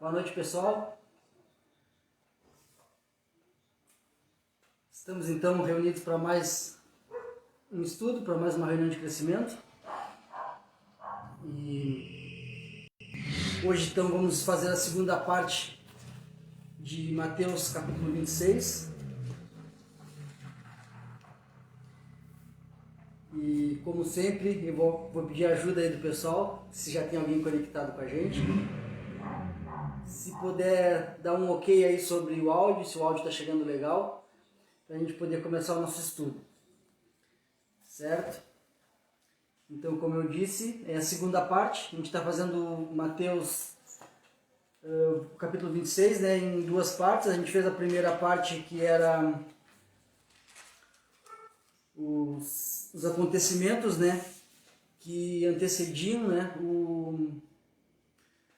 Boa noite, pessoal. Estamos então reunidos para mais um estudo, para mais uma reunião de crescimento. E hoje então vamos fazer a segunda parte de Mateus capítulo 26. E como sempre, eu vou pedir ajuda aí do pessoal, se já tem alguém conectado com a gente. Se puder dar um ok aí sobre o áudio, se o áudio está chegando legal, para a gente poder começar o nosso estudo. Certo? Então, como eu disse, é a segunda parte. A gente está fazendo Mateus capítulo 26, né, em duas partes. A gente fez a primeira parte, que era os acontecimentos, né, que antecediam, né,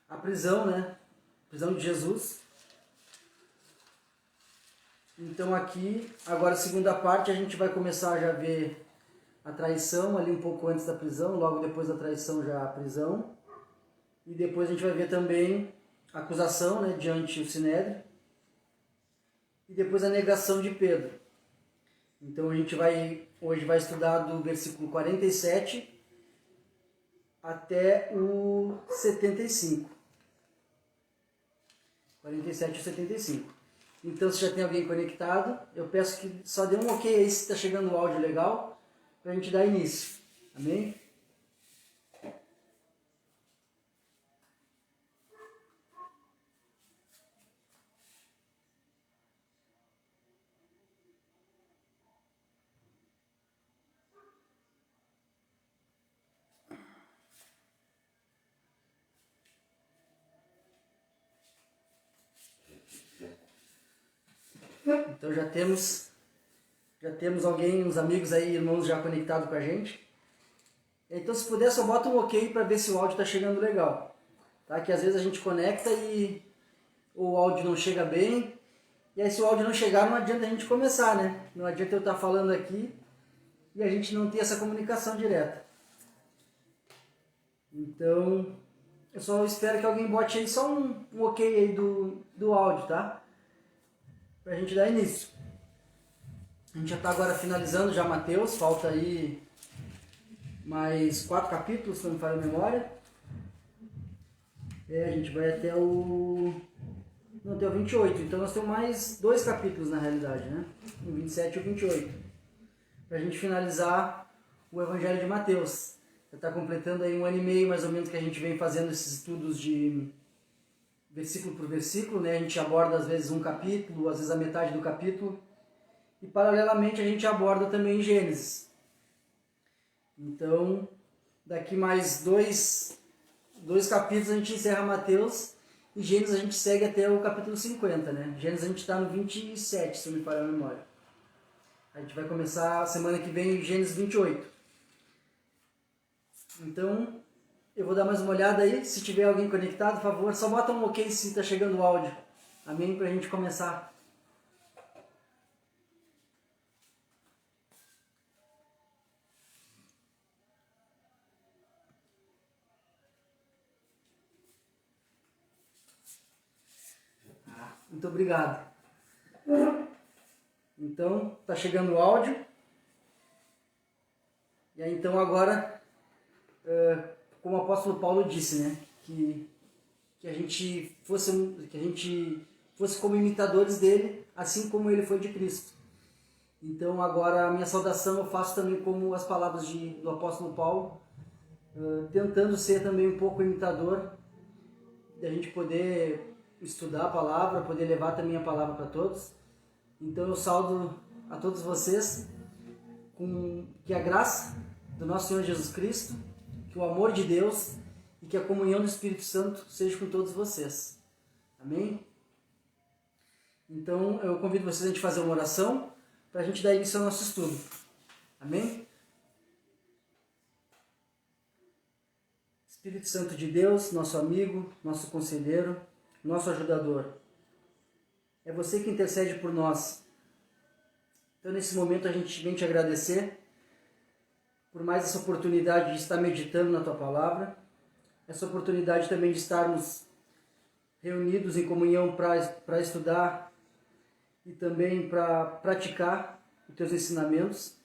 a prisão, né, a prisão de Jesus. Então aqui, agora a segunda parte, a gente vai começar já a ver a traição ali um pouco antes da prisão, logo depois da traição já a prisão. E depois a gente vai ver também a acusação, né, diante do Sinédrio. E depois a negação de Pedro. Então a gente hoje vai estudar do versículo 47 até o 75. 47 e 75. Então, se já tem alguém conectado, eu peço que só dê um ok aí se está chegando o áudio legal, para a gente dar início. Amém? Então já temos alguém, uns amigos aí, irmãos já conectados com a gente. Então, se puder, só bota um ok para ver se o áudio está chegando legal. Tá? Que às vezes a gente conecta e o áudio não chega bem. E aí, se o áudio não chegar, não adianta a gente começar, né? Não adianta eu estar falando aqui e a gente não ter essa comunicação direta. Então, eu só espero que alguém bote aí só um ok aí do áudio, tá? Pra gente dar início. A gente já está agora finalizando já Mateus, falta aí mais 4 capítulos, se não me falha a memória. A gente vai até o 28, então nós temos mais 2 capítulos na realidade, né? O 27 e o 28. Pra gente finalizar o Evangelho de Mateus. Já está completando aí 1 ano e meio mais ou menos que a gente vem fazendo esses estudos de versículo por versículo, né? A gente aborda às vezes um capítulo, às vezes a metade do capítulo. E paralelamente a gente aborda também Gênesis. Então, daqui mais dois capítulos a gente encerra Mateus e Gênesis a gente segue até o capítulo 50, né? Gênesis a gente está no 27, se não me falha a memória. A gente vai começar a semana que vem Gênesis 28. Então, eu vou dar mais uma olhada aí. Se tiver alguém conectado, por favor, só bota um ok se está chegando o áudio. Amém? Para a gente começar. Muito obrigado. Então, está chegando o áudio. E aí, então, agora, como o apóstolo Paulo disse, né? Que a gente fosse como imitadores dele, assim como ele foi de Cristo. Então, agora, a minha saudação eu faço também como as palavras do apóstolo Paulo, tentando ser também um pouco imitador, da gente poder estudar a palavra, poder levar também a palavra para todos. Então eu saúdo a todos vocês com que a graça do nosso Senhor Jesus Cristo, que o amor de Deus e que a comunhão do Espírito Santo seja com todos vocês. Amém? Então eu convido vocês a gente fazer uma oração para a gente dar início ao nosso estudo. Amém? Espírito Santo de Deus, nosso amigo, nosso conselheiro, nosso ajudador. É você que intercede por nós. Então, nesse momento, a gente vem te agradecer por mais essa oportunidade de estar meditando na Tua Palavra, essa oportunidade também de estarmos reunidos em comunhão para estudar e também para praticar os teus ensinamentos.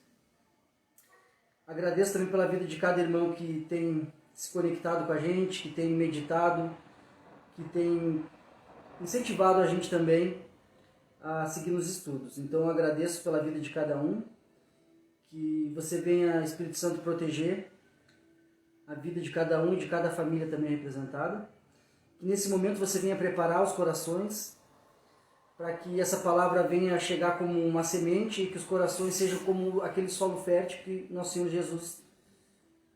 Agradeço também pela vida de cada irmão que tem se conectado com a gente, que tem meditado, que tem incentivado a gente também a seguir nos estudos. Então eu agradeço pela vida de cada um, que você venha, Espírito Santo, proteger a vida de cada um e de cada família também representada. Que nesse momento você venha preparar os corações para que essa palavra venha chegar como uma semente e que os corações sejam como aquele solo fértil que nosso Senhor Jesus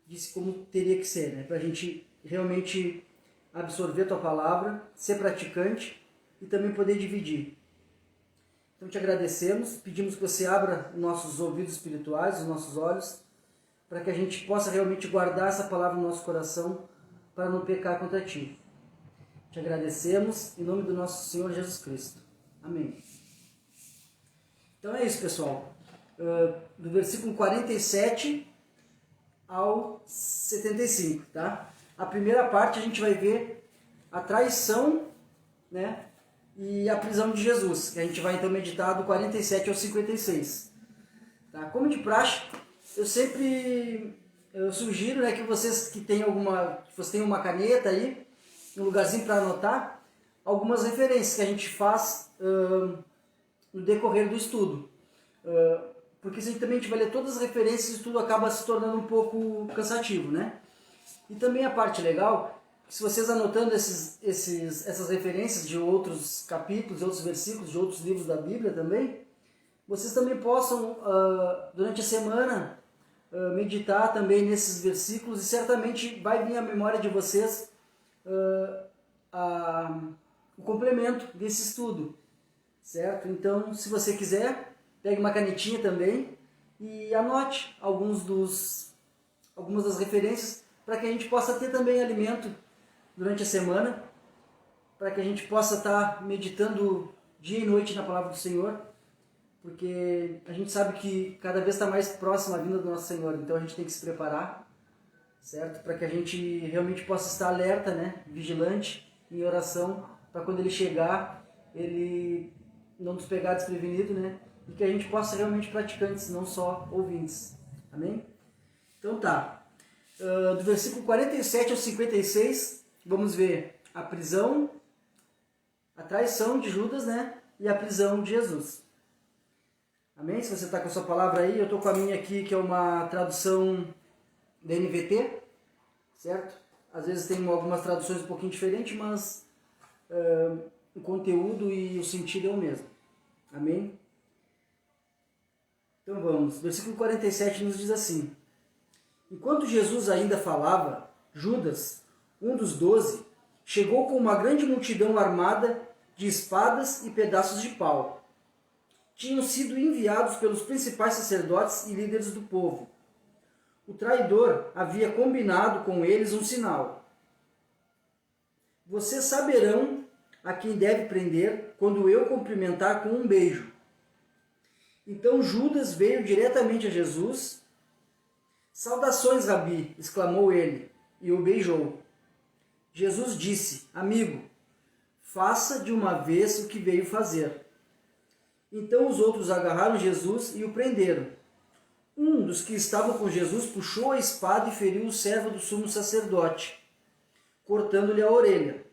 disse como teria que ser, né? Para a gente realmente absorver a tua palavra, ser praticante e também poder dividir. Então te agradecemos, pedimos que você abra nossos ouvidos espirituais, os nossos olhos, para que a gente possa realmente guardar essa palavra no nosso coração para não pecar contra ti. Te agradecemos em nome do nosso Senhor Jesus Cristo. Amém. Então é isso, pessoal. Do versículo 47 ao 75, tá? A primeira parte a gente vai ver a traição, né, e a prisão de Jesus, que a gente vai então meditar do 47 ao 56. Tá? Como de praxe, eu sugiro, né, que vocês que tenham uma caneta aí, um lugarzinho para anotar, algumas referências que a gente faz no decorrer do estudo. Porque se a gente vai ler todas as referências, o estudo acaba se tornando um pouco cansativo, né? E também a parte legal, se vocês anotando essas referências de outros capítulos, de outros versículos, de outros livros da Bíblia também, vocês também possam, durante a semana, meditar também nesses versículos e certamente vai vir à memória de vocês o complemento desse estudo, certo? Então, se você quiser, pegue uma canetinha também e anote algumas das referências para que a gente possa ter também alimento durante a semana, para que a gente possa estar meditando dia e noite na palavra do Senhor, porque a gente sabe que cada vez está mais próxima a vinda do nosso Senhor, então a gente tem que se preparar, certo? Para que a gente realmente possa estar alerta, né? Vigilante, em oração, para quando Ele chegar, Ele não nos pegar desprevenido, né? E que a gente possa realmente praticantes, não só ouvintes. Amém? Então tá. Do versículo 47 ao 56, vamos ver a prisão, a traição de Judas, né? E a prisão de Jesus. Amém? Se você está com a sua palavra aí, eu estou com a minha aqui, que é uma tradução da NVT, certo? Às vezes tem algumas traduções um pouquinho diferentes, mas o conteúdo e o sentido é o mesmo. Amém? Então vamos. Versículo 47 nos diz assim: Enquanto Jesus ainda falava, Judas, um dos 12, chegou com uma grande multidão armada de espadas e pedaços de pau. Tinham sido enviados pelos principais sacerdotes e líderes do povo. O traidor havia combinado com eles um sinal. Vocês saberão a quem deve prender quando eu cumprimentar com um beijo. Então Judas veio diretamente a Jesus. Saudações, Rabi, exclamou ele, e o beijou. Jesus disse: Amigo, faça de uma vez o que veio fazer. Então os outros agarraram Jesus e o prenderam. Um dos que estavam com Jesus puxou a espada e feriu o servo do sumo sacerdote, cortando-lhe a orelha.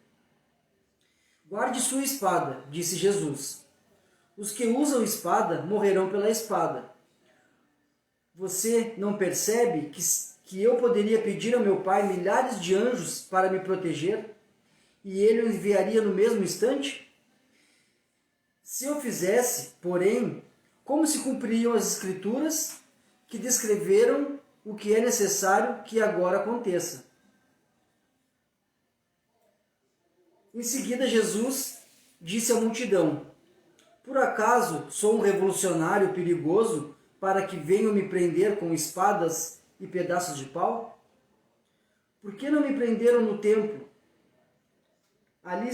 Guarde sua espada, disse Jesus. Os que usam espada morrerão pela espada. Você não percebe que eu poderia pedir ao meu Pai milhares de anjos para me proteger e ele o enviaria no mesmo instante? Se eu fizesse, porém, como se cumpririam as Escrituras que descreveram o que é necessário que agora aconteça? Em seguida, Jesus disse à multidão: Por acaso sou um revolucionário perigoso para que venham me prender com espadas e pedaços de pau? Por que não me prenderam no templo? Ali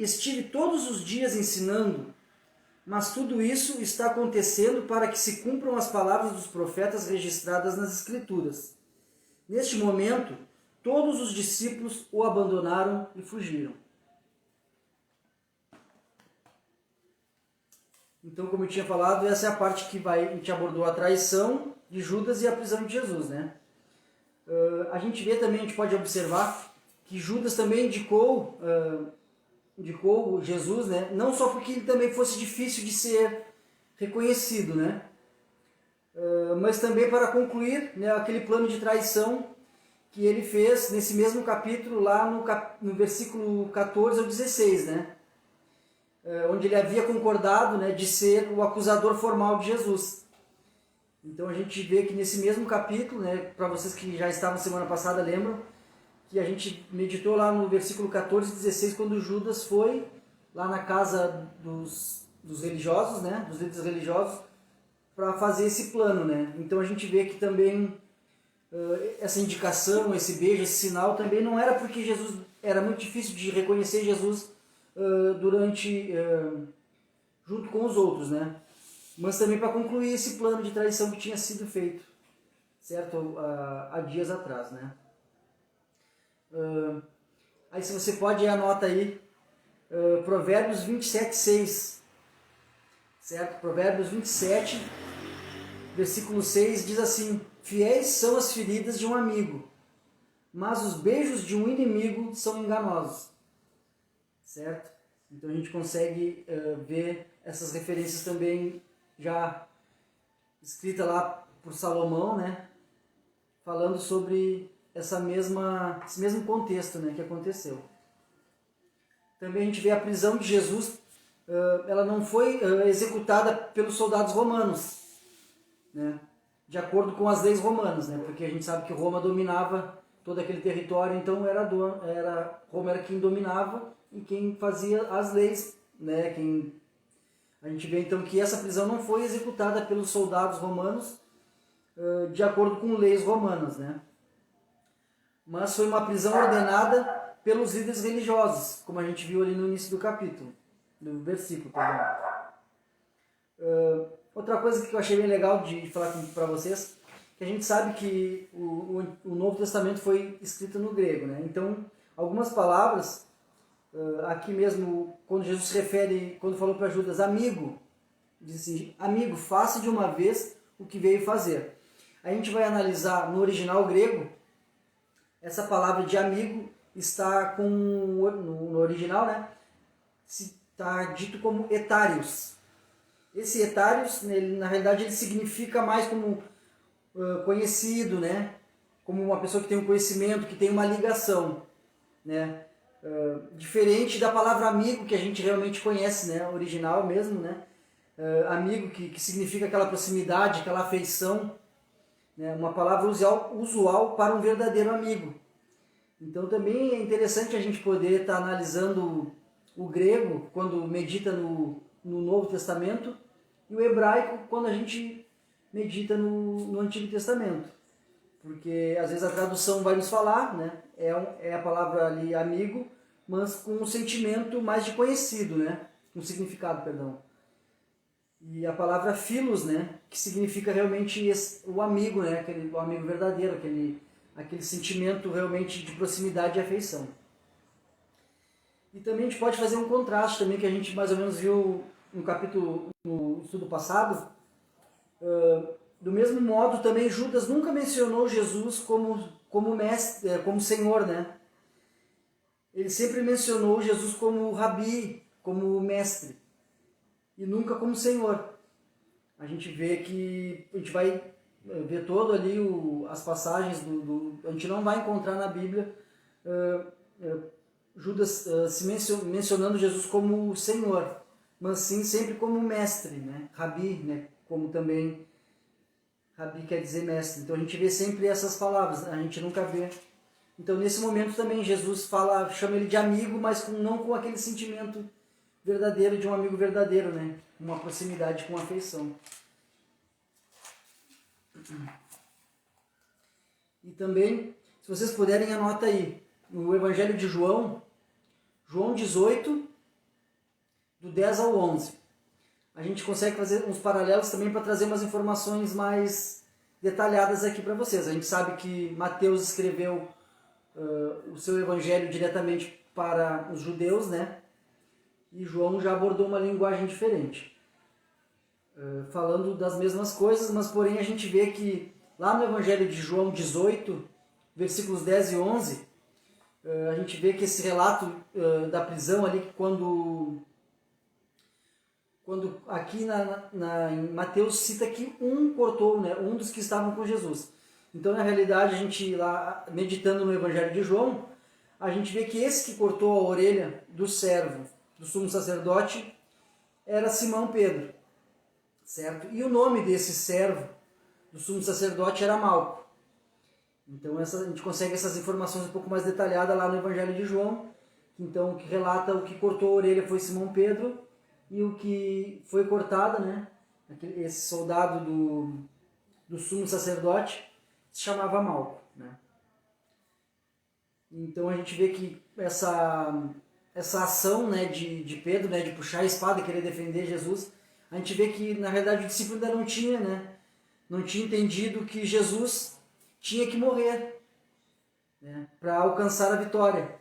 estive todos os dias ensinando, mas tudo isso está acontecendo para que se cumpram as palavras dos profetas registradas nas Escrituras. Neste momento, todos os discípulos o abandonaram e fugiram. Então, como eu tinha falado, essa é a parte que a gente abordou a traição de Judas e a prisão de Jesus, né? A gente vê também, a gente pode observar que Judas também indicou Jesus, né? Não só porque ele também fosse difícil de ser reconhecido, né? Mas também para concluir, né, aquele plano de traição que ele fez nesse mesmo capítulo, lá no versículo 14 ao 16, né? Onde ele havia concordado, né, de ser o acusador formal de Jesus. Então a gente vê que nesse mesmo capítulo, né, para vocês que já estavam semana passada, lembram, que a gente meditou lá no versículo 14 e 16, quando Judas foi lá na casa dos religiosos, né, dos líderes religiosos, para fazer esse plano, né? Então a gente vê que também essa indicação, esse beijo, esse sinal também não era porque Jesus era muito difícil de reconhecer Jesus junto com os outros, né? Mas também para concluir esse plano de traição que tinha sido feito, certo? Há dias atrás, né? Aí se você pode anota aí Provérbios 27:6, certo? Provérbios 27, versículo 6 diz assim: fiéis são as feridas de um amigo, mas os beijos de um inimigo são enganosos, certo? Então a gente consegue ver essas referências também já escrita lá por Salomão, né? Falando sobre esse mesmo contexto, né, que aconteceu. Também a gente vê a prisão de Jesus, ela não foi executada pelos soldados romanos, né, de acordo com as leis romanas, né, porque a gente sabe que Roma dominava todo aquele território, então Roma era quem dominava e quem fazia as leis, né, a gente vê então que essa prisão não foi executada pelos soldados romanos de acordo com leis romanas, né, mas foi uma prisão ordenada pelos líderes religiosos, como a gente viu ali no início do capítulo, do versículo, perdão. Outra coisa que eu achei bem legal de falar para vocês, que a gente sabe que o Novo Testamento foi escrito no grego, né? Então, algumas palavras, aqui mesmo, quando Jesus se refere, quando falou para Judas, amigo, diz assim, amigo, faça de uma vez o que veio fazer. A gente vai analisar no original grego, essa palavra de amigo está no original, né? Está dito como etários. Esse etários, na realidade, ele significa mais como conhecido, né? Como uma pessoa que tem um conhecimento, que tem uma ligação, né? Diferente da palavra amigo, que a gente realmente conhece, né? Original mesmo, né? Amigo, que significa aquela proximidade, aquela afeição, né? Uma palavra usual para um verdadeiro amigo. Então também é interessante a gente poder estar analisando o grego quando medita no Novo Testamento e o hebraico quando a gente medita no Antigo Testamento. Porque às vezes a tradução vai nos falar, né? É a palavra ali amigo, mas com um sentimento mais de conhecido, né? Um significado, perdão. E a palavra philos, né? Que significa realmente o amigo, né? O amigo verdadeiro, aquele sentimento realmente de proximidade e afeição. E também a gente pode fazer um contraste também, que a gente mais ou menos viu no capítulo, no estudo passado. Do mesmo modo, também Judas nunca mencionou Jesus como mestre, como Senhor, né? Ele sempre mencionou Jesus como Rabi, como mestre, e nunca como Senhor. A gente vê que a gente vai ver todo ali as passagens a gente não vai encontrar na Bíblia Judas mencionando Jesus como Senhor, mas sim sempre como mestre, né? Rabi, né? Como também Rabi quer dizer mestre. Então a gente vê sempre essas palavras, a gente nunca vê. Então nesse momento também Jesus chama ele de amigo, mas não com aquele sentimento verdadeiro de um amigo verdadeiro, né? Uma proximidade com afeição. E também, se vocês puderem, anota aí, no Evangelho de João 18, do 10 ao 11. A gente consegue fazer uns paralelos também para trazer umas informações mais detalhadas aqui para vocês. A gente sabe que Mateus escreveu o seu Evangelho diretamente para os judeus, né? E João já abordou uma linguagem diferente. falando das mesmas coisas, mas porém a gente vê que lá no Evangelho de João 18, versículos 10 e 11, a gente vê que esse relato da prisão ali, que quando aqui em Mateus cita que um cortou, né, um dos que estavam com Jesus. Então, na realidade, a gente lá, meditando no Evangelho de João, a gente vê que esse que cortou a orelha do servo, do sumo sacerdote, era Simão Pedro, certo? E o nome desse servo, do sumo sacerdote, era Malco. Então, a gente consegue essas informações um pouco mais detalhadas lá no Evangelho de João. Então, que relata o que cortou a orelha foi Simão Pedro, e o que foi cortado, né? Esse soldado do sumo sacerdote se chamava Malco, né? Então a gente vê que essa ação, né, de Pedro, né, de puxar a espada e querer defender Jesus, a gente vê que na realidade o discípulo ainda não tinha, né? Não tinha entendido que Jesus tinha que morrer, né, para alcançar a vitória.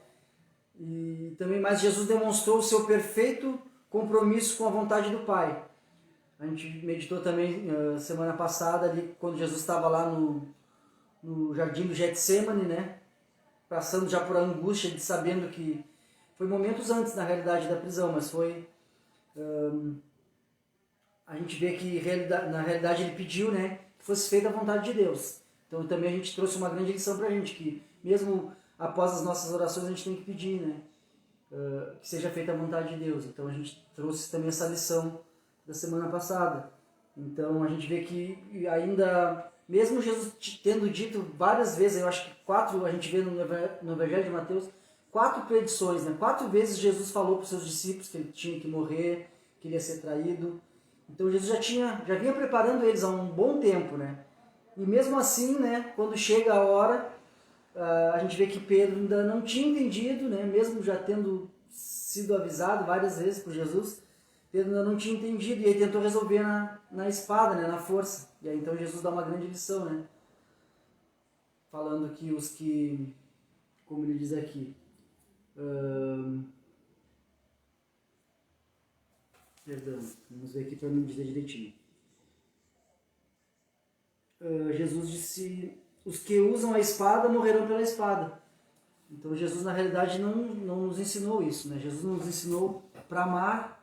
E também mais Jesus demonstrou o seu perfeito compromisso com a vontade do Pai. A gente meditou também semana passada ali quando Jesus estava lá no jardim do Getsemane, né? Passando já por angústia de sabendo que foi momentos antes na realidade da prisão, mas foi a gente vê que na realidade ele pediu, né, que fosse feita a vontade de Deus. Então também a gente trouxe uma grande lição para a gente que mesmo após as nossas orações a gente tem que pedir, né? Que seja feita a vontade de Deus. Então a gente trouxe também essa lição da semana passada. Então a gente vê que ainda, mesmo Jesus tendo dito várias vezes, eu acho que 4, a gente vê no Evangelho de Mateus, 4 predições, né? 4 vezes Jesus falou para os seus discípulos que ele tinha que morrer, que ele ia ser traído. Então Jesus já vinha preparando eles há um bom tempo, né? E mesmo assim, né, quando chega a hora, a gente vê que Pedro ainda não tinha entendido, né, mesmo já tendo sido avisado várias vezes por Jesus, Pedro ainda não tinha entendido e aí tentou resolver na espada, né, na força. E aí então Jesus dá uma grande lição, né, falando que os que, como ele diz aqui, perdão, vamos ver aqui para não dizer direitinho. Jesus disse: os que usam a espada morrerão pela espada. Então Jesus na realidade não nos ensinou isso, né? Jesus nos ensinou para amar,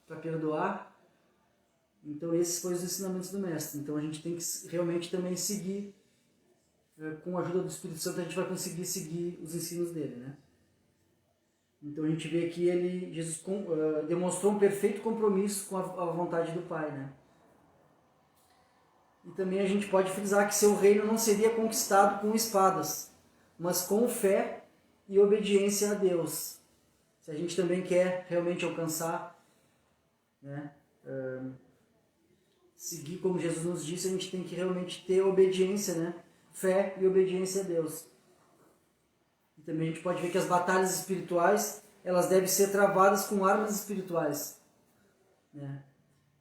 para perdoar. Então esses foram os ensinamentos do Mestre. Então a gente tem que realmente também seguir, com a ajuda do Espírito Santo a gente vai conseguir seguir os ensinos dele, né? Então a gente vê que Jesus demonstrou um perfeito compromisso com a vontade do Pai, né? E também a gente pode frisar que seu reino não seria conquistado com espadas, mas com fé e obediência a Deus. Se a gente também quer realmente alcançar, né, seguir como Jesus nos disse, a gente tem que realmente ter obediência, né, fé e obediência a Deus. E também a gente pode ver que as batalhas espirituais, elas devem ser travadas com armas espirituais, né?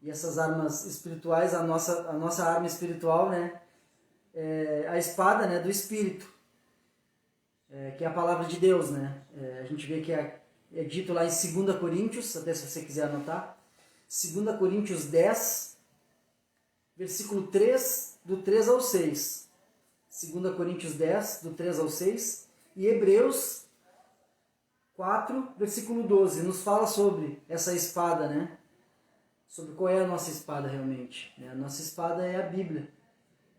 E essas armas espirituais, a nossa arma espiritual, né, é a espada, né, do Espírito, que é a palavra de Deus, né? A gente vê que é dito lá em 2 Coríntios, até se você quiser anotar, 2 Coríntios 10, versículo 3, do 3 ao 6. 2 Coríntios 10, do 3 ao 6. E Hebreus 4, versículo 12, nos fala sobre essa espada, né? Sobre qual é a nossa espada realmente. A nossa espada é a Bíblia,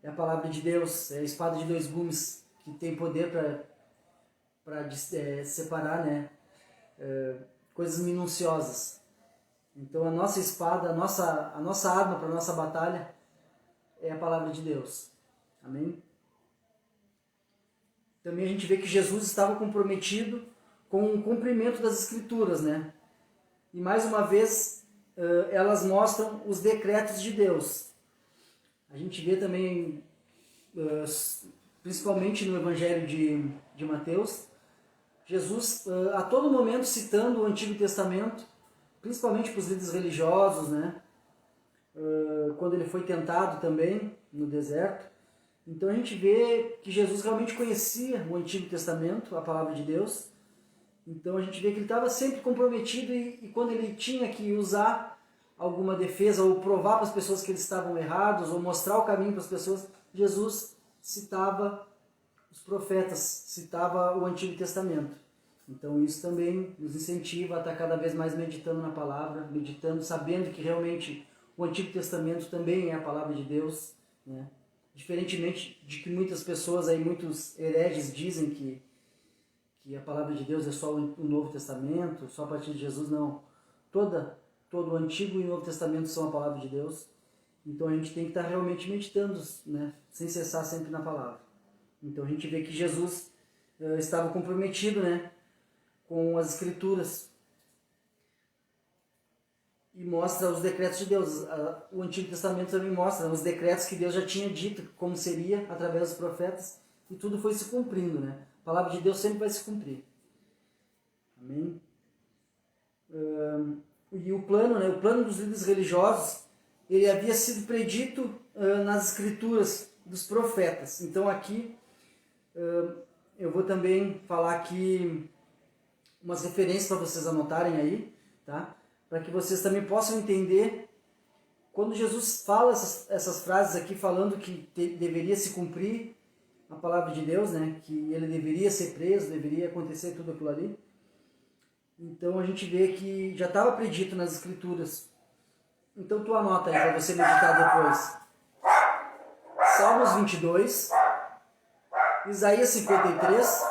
é a palavra de Deus, é a espada de 2 gumes, que tem poder para separar, né, coisas minuciosas. Então a nossa espada, a nossa arma para a nossa batalha é a palavra de Deus. Amém? Também a gente vê que Jesus estava comprometido com o cumprimento das Escrituras, né? E mais uma vez elas mostram os decretos de Deus. A gente vê também, principalmente no Evangelho de Mateus, Jesus a todo momento citando o Antigo Testamento, principalmente para os líderes religiosos, né? Quando ele foi tentado também no deserto. Então a gente vê que Jesus realmente conhecia o Antigo Testamento, a palavra de Deus. Então a gente vê que ele estava sempre comprometido e quando ele tinha que usar alguma defesa, ou provar para as pessoas que eles estavam errados, ou mostrar o caminho para as pessoas, Jesus citava os profetas, citava o Antigo Testamento. Então isso também nos incentiva a estar cada vez mais meditando na palavra, meditando, sabendo que realmente o Antigo Testamento também é a palavra de Deus, né? Diferentemente de que muitas pessoas, aí, muitos hereges dizem que a palavra de Deus é só o Novo Testamento, só a partir de Jesus, não. Todo o Antigo e o Novo Testamento são a palavra de Deus. Então a gente tem que estar realmente meditando, né? Sem cessar sempre na palavra. Então a gente vê que Jesus estava comprometido, né? Com as Escrituras. E mostra os decretos de Deus. O Antigo Testamento também mostra os decretos que Deus já tinha dito como seria através dos profetas, e tudo foi se cumprindo, né? A palavra de Deus sempre vai se cumprir. Amém? E o plano, né? O plano dos líderes religiosos, ele havia sido predito nas Escrituras dos profetas. Então aqui eu vou também falar aqui umas referências para vocês anotarem aí, tá? Para que vocês também possam entender quando Jesus fala essas frases aqui, falando que deveria se cumprir a palavra de Deus, né? Que ele deveria ser preso, deveria acontecer tudo aquilo ali. Então a gente vê que já estava predito nas Escrituras. Então tu anota aí para você meditar depois. Salmos 22, Isaías 53,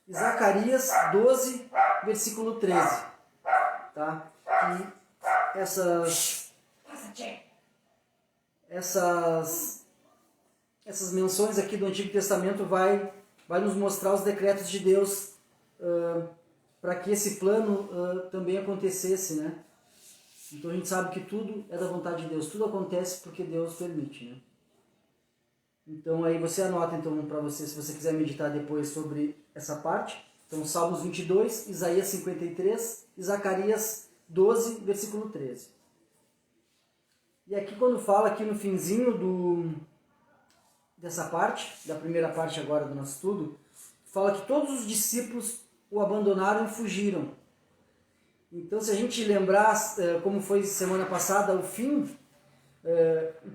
e Zacarias 12, versículo 13. Tá? E essas menções aqui do Antigo Testamento vai nos mostrar os decretos de Deus para que esse plano também acontecesse, né? Então a gente sabe que tudo é da vontade de Deus, tudo acontece porque Deus permite, né? Então aí você anota então para você, se você quiser meditar depois sobre essa parte. Então Salmos 22, Isaías 53 e Zacarias 12, versículo 13. E aqui quando fala aqui no finzinho dessa parte, da primeira parte agora do nosso estudo, fala que todos os discípulos o abandonaram e fugiram. Então se a gente lembrar como foi semana passada o fim,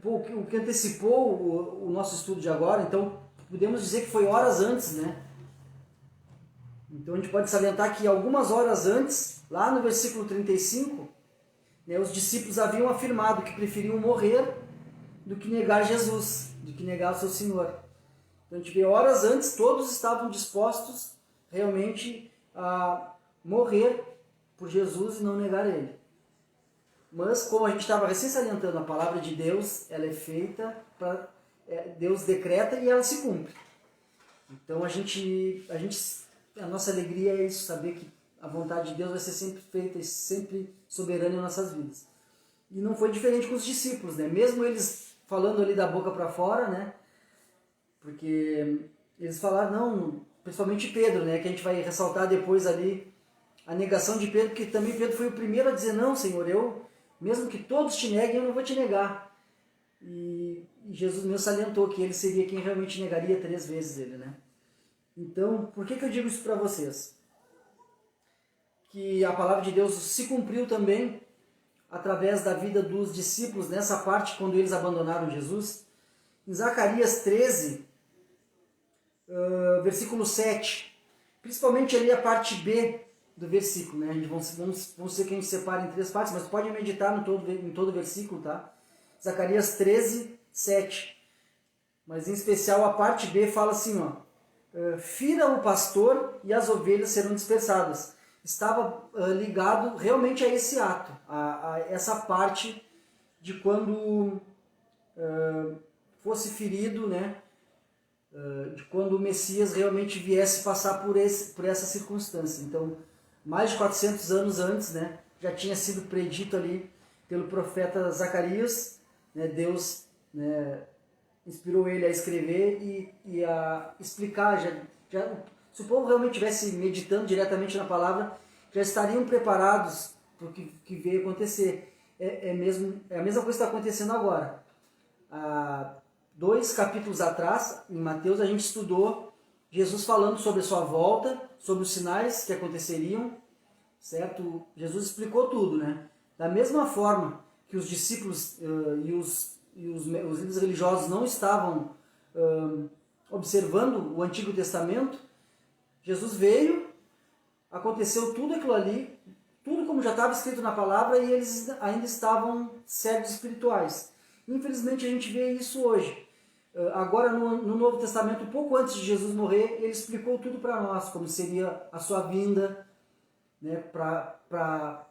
o que antecipou o nosso estudo de agora, então podemos dizer que foi horas antes, né? Então a gente pode salientar que algumas horas antes, lá no versículo 35, né, os discípulos haviam afirmado que preferiam morrer do que negar Jesus, do que negar o seu Senhor. Então a gente vê horas antes, todos estavam dispostos realmente a morrer por Jesus e não negar Ele. Mas como a gente estava recém salientando, a palavra de Deus, ela é feita, Deus decreta e ela se cumpre. Então a nossa alegria é isso, saber que a vontade de Deus vai ser sempre feita e sempre soberana em nossas vidas. E não foi diferente com os discípulos, né? Mesmo eles falando ali da boca para fora, né? Porque eles falaram, não, principalmente Pedro, né? Que a gente vai ressaltar depois ali a negação de Pedro, porque também Pedro foi o primeiro a dizer, não, Senhor, mesmo que todos te neguem, eu não vou te negar. E Jesus mesmo salientou que ele seria quem realmente negaria 3 vezes ele, né? Então, por que eu digo isso para vocês? Que a palavra de Deus se cumpriu também através da vida dos discípulos, nessa parte quando eles abandonaram Jesus. Em Zacarias 13, versículo 7, principalmente ali a parte B do versículo, né? Vamos ser que a gente separa em 3 partes, mas pode meditar em todo o versículo, tá? Zacarias 13, 7. Mas em especial a parte B fala assim, ó. Fira o pastor e as ovelhas serão dispersadas. Estava ligado realmente a esse ato, a essa parte de quando fosse ferido, né? De quando o Messias realmente viesse passar por essa circunstância. Então, mais de 400 anos antes, né? Já tinha sido predito ali pelo profeta Zacarias, né? Deus, né, inspirou ele a escrever e a explicar. Se o povo realmente estivesse meditando diretamente na palavra, já estariam preparados para o que veio acontecer. É a mesma coisa que está acontecendo agora. Há 2 capítulos atrás, em Mateus, a gente estudou Jesus falando sobre a sua volta, sobre os sinais que aconteceriam, certo? Jesus explicou tudo, né? Da mesma forma que os discípulos os líderes religiosos não estavam observando o Antigo Testamento, Jesus veio, aconteceu tudo aquilo ali, tudo como já estava escrito na palavra, e eles ainda estavam cegos espirituais. Infelizmente a gente vê isso hoje. Agora no Novo Testamento, pouco antes de Jesus morrer, ele explicou tudo para nós, como seria a sua vinda, né, para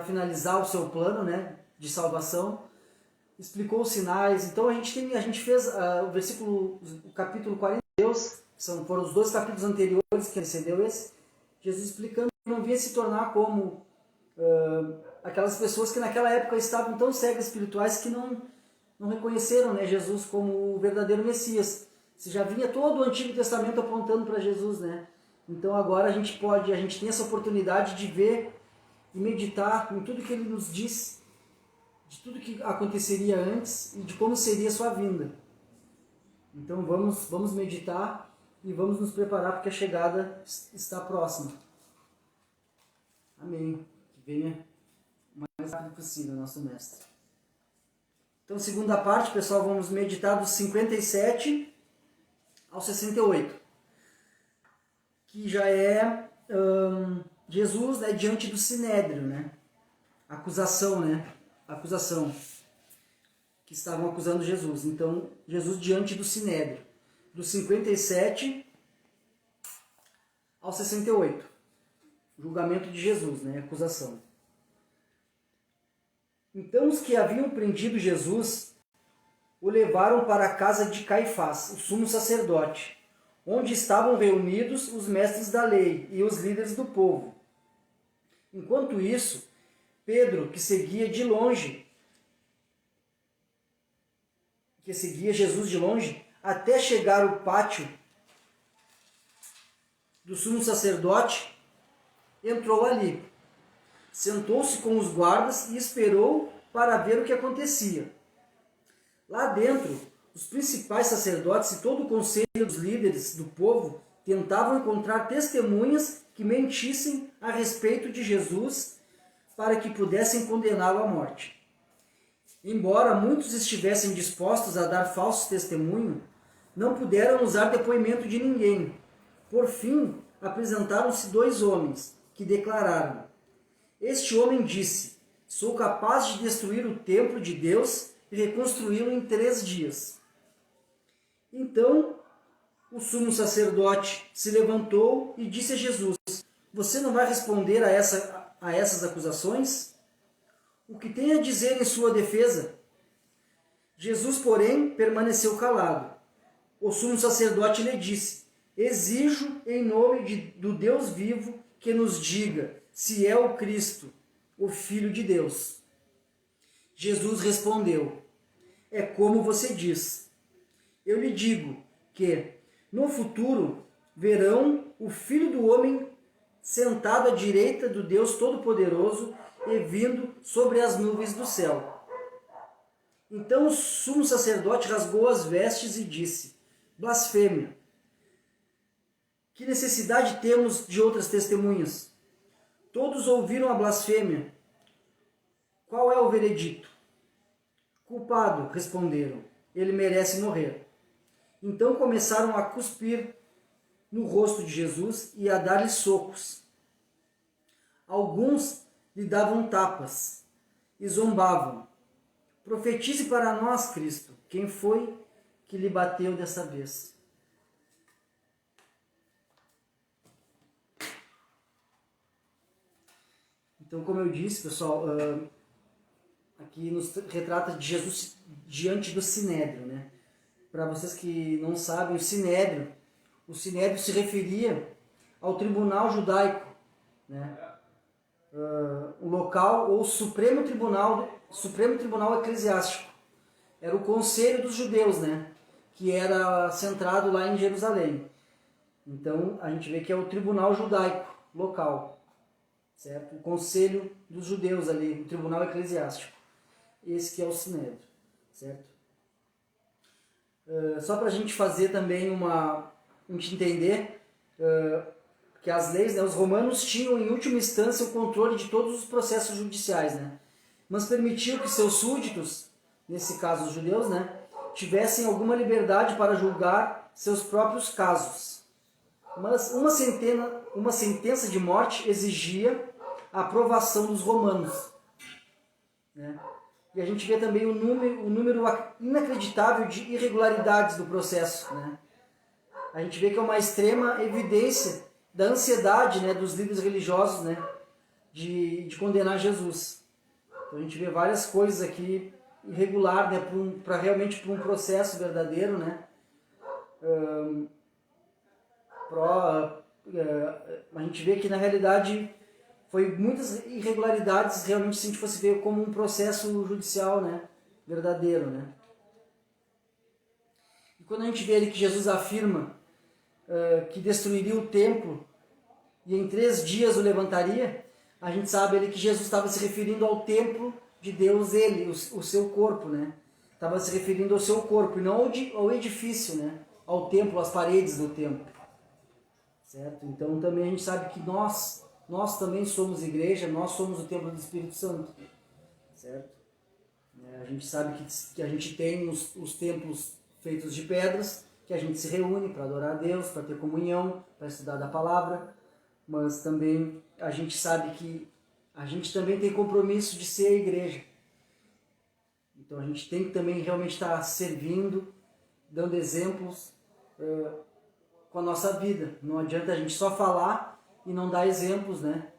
finalizar o seu plano, né, de salvação. Explicou os sinais. Então a gente fez o capítulo 40 de Deus, foram os 2 capítulos anteriores que antecedeu esse, Jesus explicando que não vinha se tornar como aquelas pessoas que naquela época estavam tão cegas espirituais que não reconheceram, né, Jesus como o verdadeiro Messias. Se já vinha todo o Antigo Testamento apontando para Jesus, né? Então agora a gente tem essa oportunidade de ver e meditar em tudo que ele nos diz, de tudo que aconteceria antes e de como seria a sua vinda. Então vamos meditar e vamos nos preparar porque a chegada está próxima. Amém. Que venha o mais rápido possível, nosso Mestre. Então, segunda parte, pessoal, vamos meditar dos 57 ao 68, que já é Jesus, né, diante do Sinédrio, né? Acusação, né? Acusação que estavam acusando Jesus. Então, Jesus diante do Sinédrio, dos 57 ao 68. Julgamento de Jesus, né? Acusação. Então os que haviam prendido Jesus o levaram para a casa de Caifás, o sumo sacerdote, onde estavam reunidos os mestres da lei e os líderes do povo. Enquanto isso, Pedro, que seguia Jesus de longe, até chegar ao pátio do sumo sacerdote, entrou ali. Sentou-se com os guardas e esperou para ver o que acontecia. Lá dentro, os principais sacerdotes e todo o conselho dos líderes do povo tentavam encontrar testemunhas que mentissem a respeito de Jesus para que pudessem condená-lo à morte. Embora muitos estivessem dispostos a dar falso testemunho, não puderam usar depoimento de ninguém. Por fim, apresentaram-se 2 homens, que declararam: Este homem disse: Sou capaz de destruir o templo de Deus e reconstruí-lo em 3 dias. Então o sumo sacerdote se levantou e disse a Jesus: Você não vai responder a essas acusações? O que tem a dizer em sua defesa? Jesus, porém, permaneceu calado. O sumo sacerdote lhe disse: Exijo, em nome do Deus vivo, que nos diga se é o Cristo, o Filho de Deus. Jesus respondeu: É como você diz. Eu lhe digo que, no futuro, verão o Filho do Homem sentado à direita do Deus Todo-Poderoso e vindo sobre as nuvens do céu. Então o sumo sacerdote rasgou as vestes e disse: Blasfêmia! Que necessidade temos de outras testemunhas? Todos ouviram a blasfêmia. Qual é o veredicto? Culpado, responderam. Ele merece morrer. Então começaram a cuspir no rosto de Jesus e a dar-lhe socos. Alguns lhe davam tapas e zombavam. Profetize para nós, Cristo, quem foi que lhe bateu dessa vez? Então, como eu disse, pessoal, aqui nos retrata de Jesus diante do Sinédrio, né? Para vocês que não sabem, o Sinédrio se referia ao tribunal judaico, né? O local ou Supremo Tribunal Eclesiástico. Era o conselho dos judeus, né? Que era centrado lá em Jerusalém. Então, a gente vê que é o tribunal judaico local, certo? O conselho dos judeus ali, o tribunal eclesiástico. Esse que é o Sinédrio, certo? Só para a gente fazer também a gente entender que as leis, né, os romanos tinham em última instância o controle de todos os processos judiciais, né? mas permitiu que seus súditos, nesse caso os judeus, né, tivessem alguma liberdade para julgar seus próprios casos. Mas uma sentença de morte exigia a aprovação dos romanos, né? E a gente vê também o número inacreditável de irregularidades do processo, né? A gente vê que é uma extrema evidência da ansiedade, né, dos líderes religiosos, né, de condenar Jesus. Então a gente vê várias coisas aqui irregular, né, realmente para um processo verdadeiro, né? A gente vê que na realidade foi muitas irregularidades, realmente, se a gente fosse ver como um processo judicial, né, verdadeiro, né? E quando a gente vê ali que Jesus afirma que destruiria o templo e em 3 dias o levantaria, a gente sabe ali que Jesus estava se referindo ao templo de Deus, o seu corpo, né? Estava se referindo ao seu corpo e não ao edifício, né? Ao templo, às paredes do templo, certo? Então também a gente sabe que nós também somos igreja, nós somos o templo do Espírito Santo, certo? A gente sabe que a gente tem os templos feitos de pedras, que a gente se reúne para adorar a Deus, para ter comunhão, para estudar da palavra, mas também a gente sabe que a gente também tem compromisso de ser a igreja. Então a gente tem que também realmente estar servindo, dando exemplos com a nossa vida. Não adianta a gente só falar e não dar exemplos, né?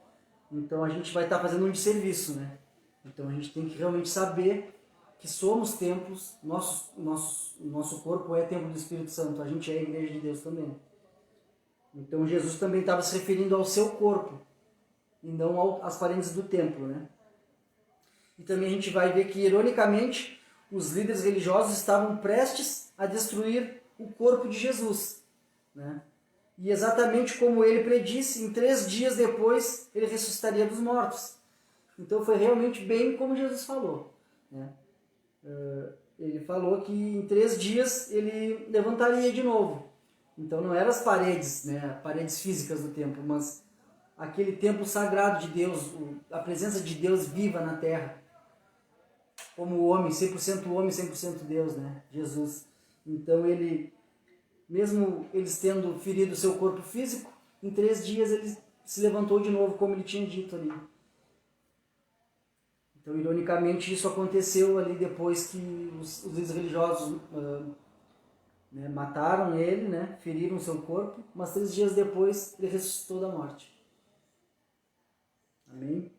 Então a gente vai estar fazendo um desserviço, né? Então a gente tem que realmente saber que somos templos, nosso corpo é templo do Espírito Santo, a gente é a igreja de Deus também. Então Jesus também estava se referindo ao seu corpo, e não às paredes do templo, né? E também a gente vai ver que, ironicamente, os líderes religiosos estavam prestes a destruir o corpo de Jesus, né? E exatamente como ele predisse, em 3 dias depois ele ressuscitaria dos mortos. Então foi realmente bem como Jesus falou, né? Ele falou que em 3 dias ele levantaria de novo. Então não eram as paredes, né, paredes físicas do templo, mas aquele templo sagrado de Deus, a presença de Deus viva na terra, como homem, 100% homem, 100% Deus, né, Jesus. Então ele, mesmo eles tendo ferido o seu corpo físico, em 3 dias ele se levantou de novo, como ele tinha dito ali. Então, ironicamente, isso aconteceu ali depois que os líderes religiosos né, mataram ele, né, feriram seu corpo, mas 3 dias depois ele ressuscitou da morte. Amém?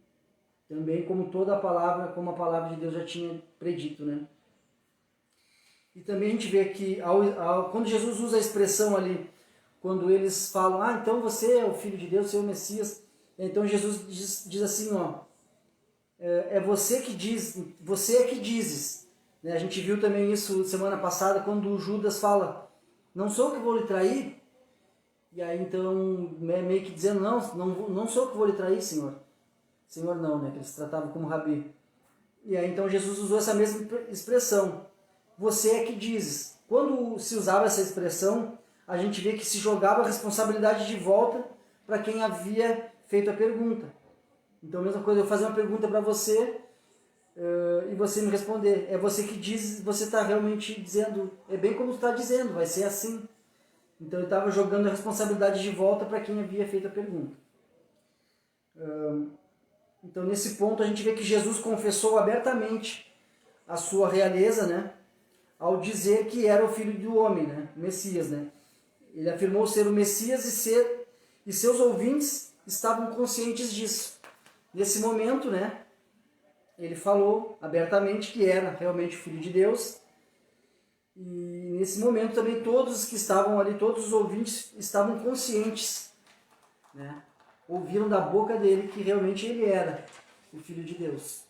Também como toda a palavra, como a palavra de Deus já tinha predito, né? E também a gente vê que quando Jesus usa a expressão ali, quando eles falam, então você é o Filho de Deus, você é o Messias, então Jesus diz assim, é você que diz, você é que dizes. A gente viu também isso semana passada, quando o Judas fala, não sou eu que vou lhe trair. E aí então, meio que dizendo, não sou eu que vou lhe trair, Senhor. Senhor não, né, que eles tratavam como rabi. E aí então Jesus usou essa mesma expressão, você é que dizes. Quando se usava essa expressão, a gente vê que se jogava a responsabilidade de volta para quem havia feito a pergunta. Então, a mesma coisa, eu fazer uma pergunta para você e você me responder. É você que diz, você está realmente dizendo, é bem como está dizendo, vai ser assim. Então, ele estava jogando a responsabilidade de volta para quem havia feito a pergunta. Então, nesse ponto, a gente vê que Jesus confessou abertamente a sua realeza, né? Ao dizer que era o Filho do Homem, né? O Messias, né? Ele afirmou ser o Messias e seus ouvintes estavam conscientes disso. Nesse momento, né, ele falou abertamente que era realmente o Filho de Deus. E nesse momento também todos que estavam ali, todos os ouvintes estavam conscientes, né? Ouviram da boca dele que realmente ele era o Filho de Deus.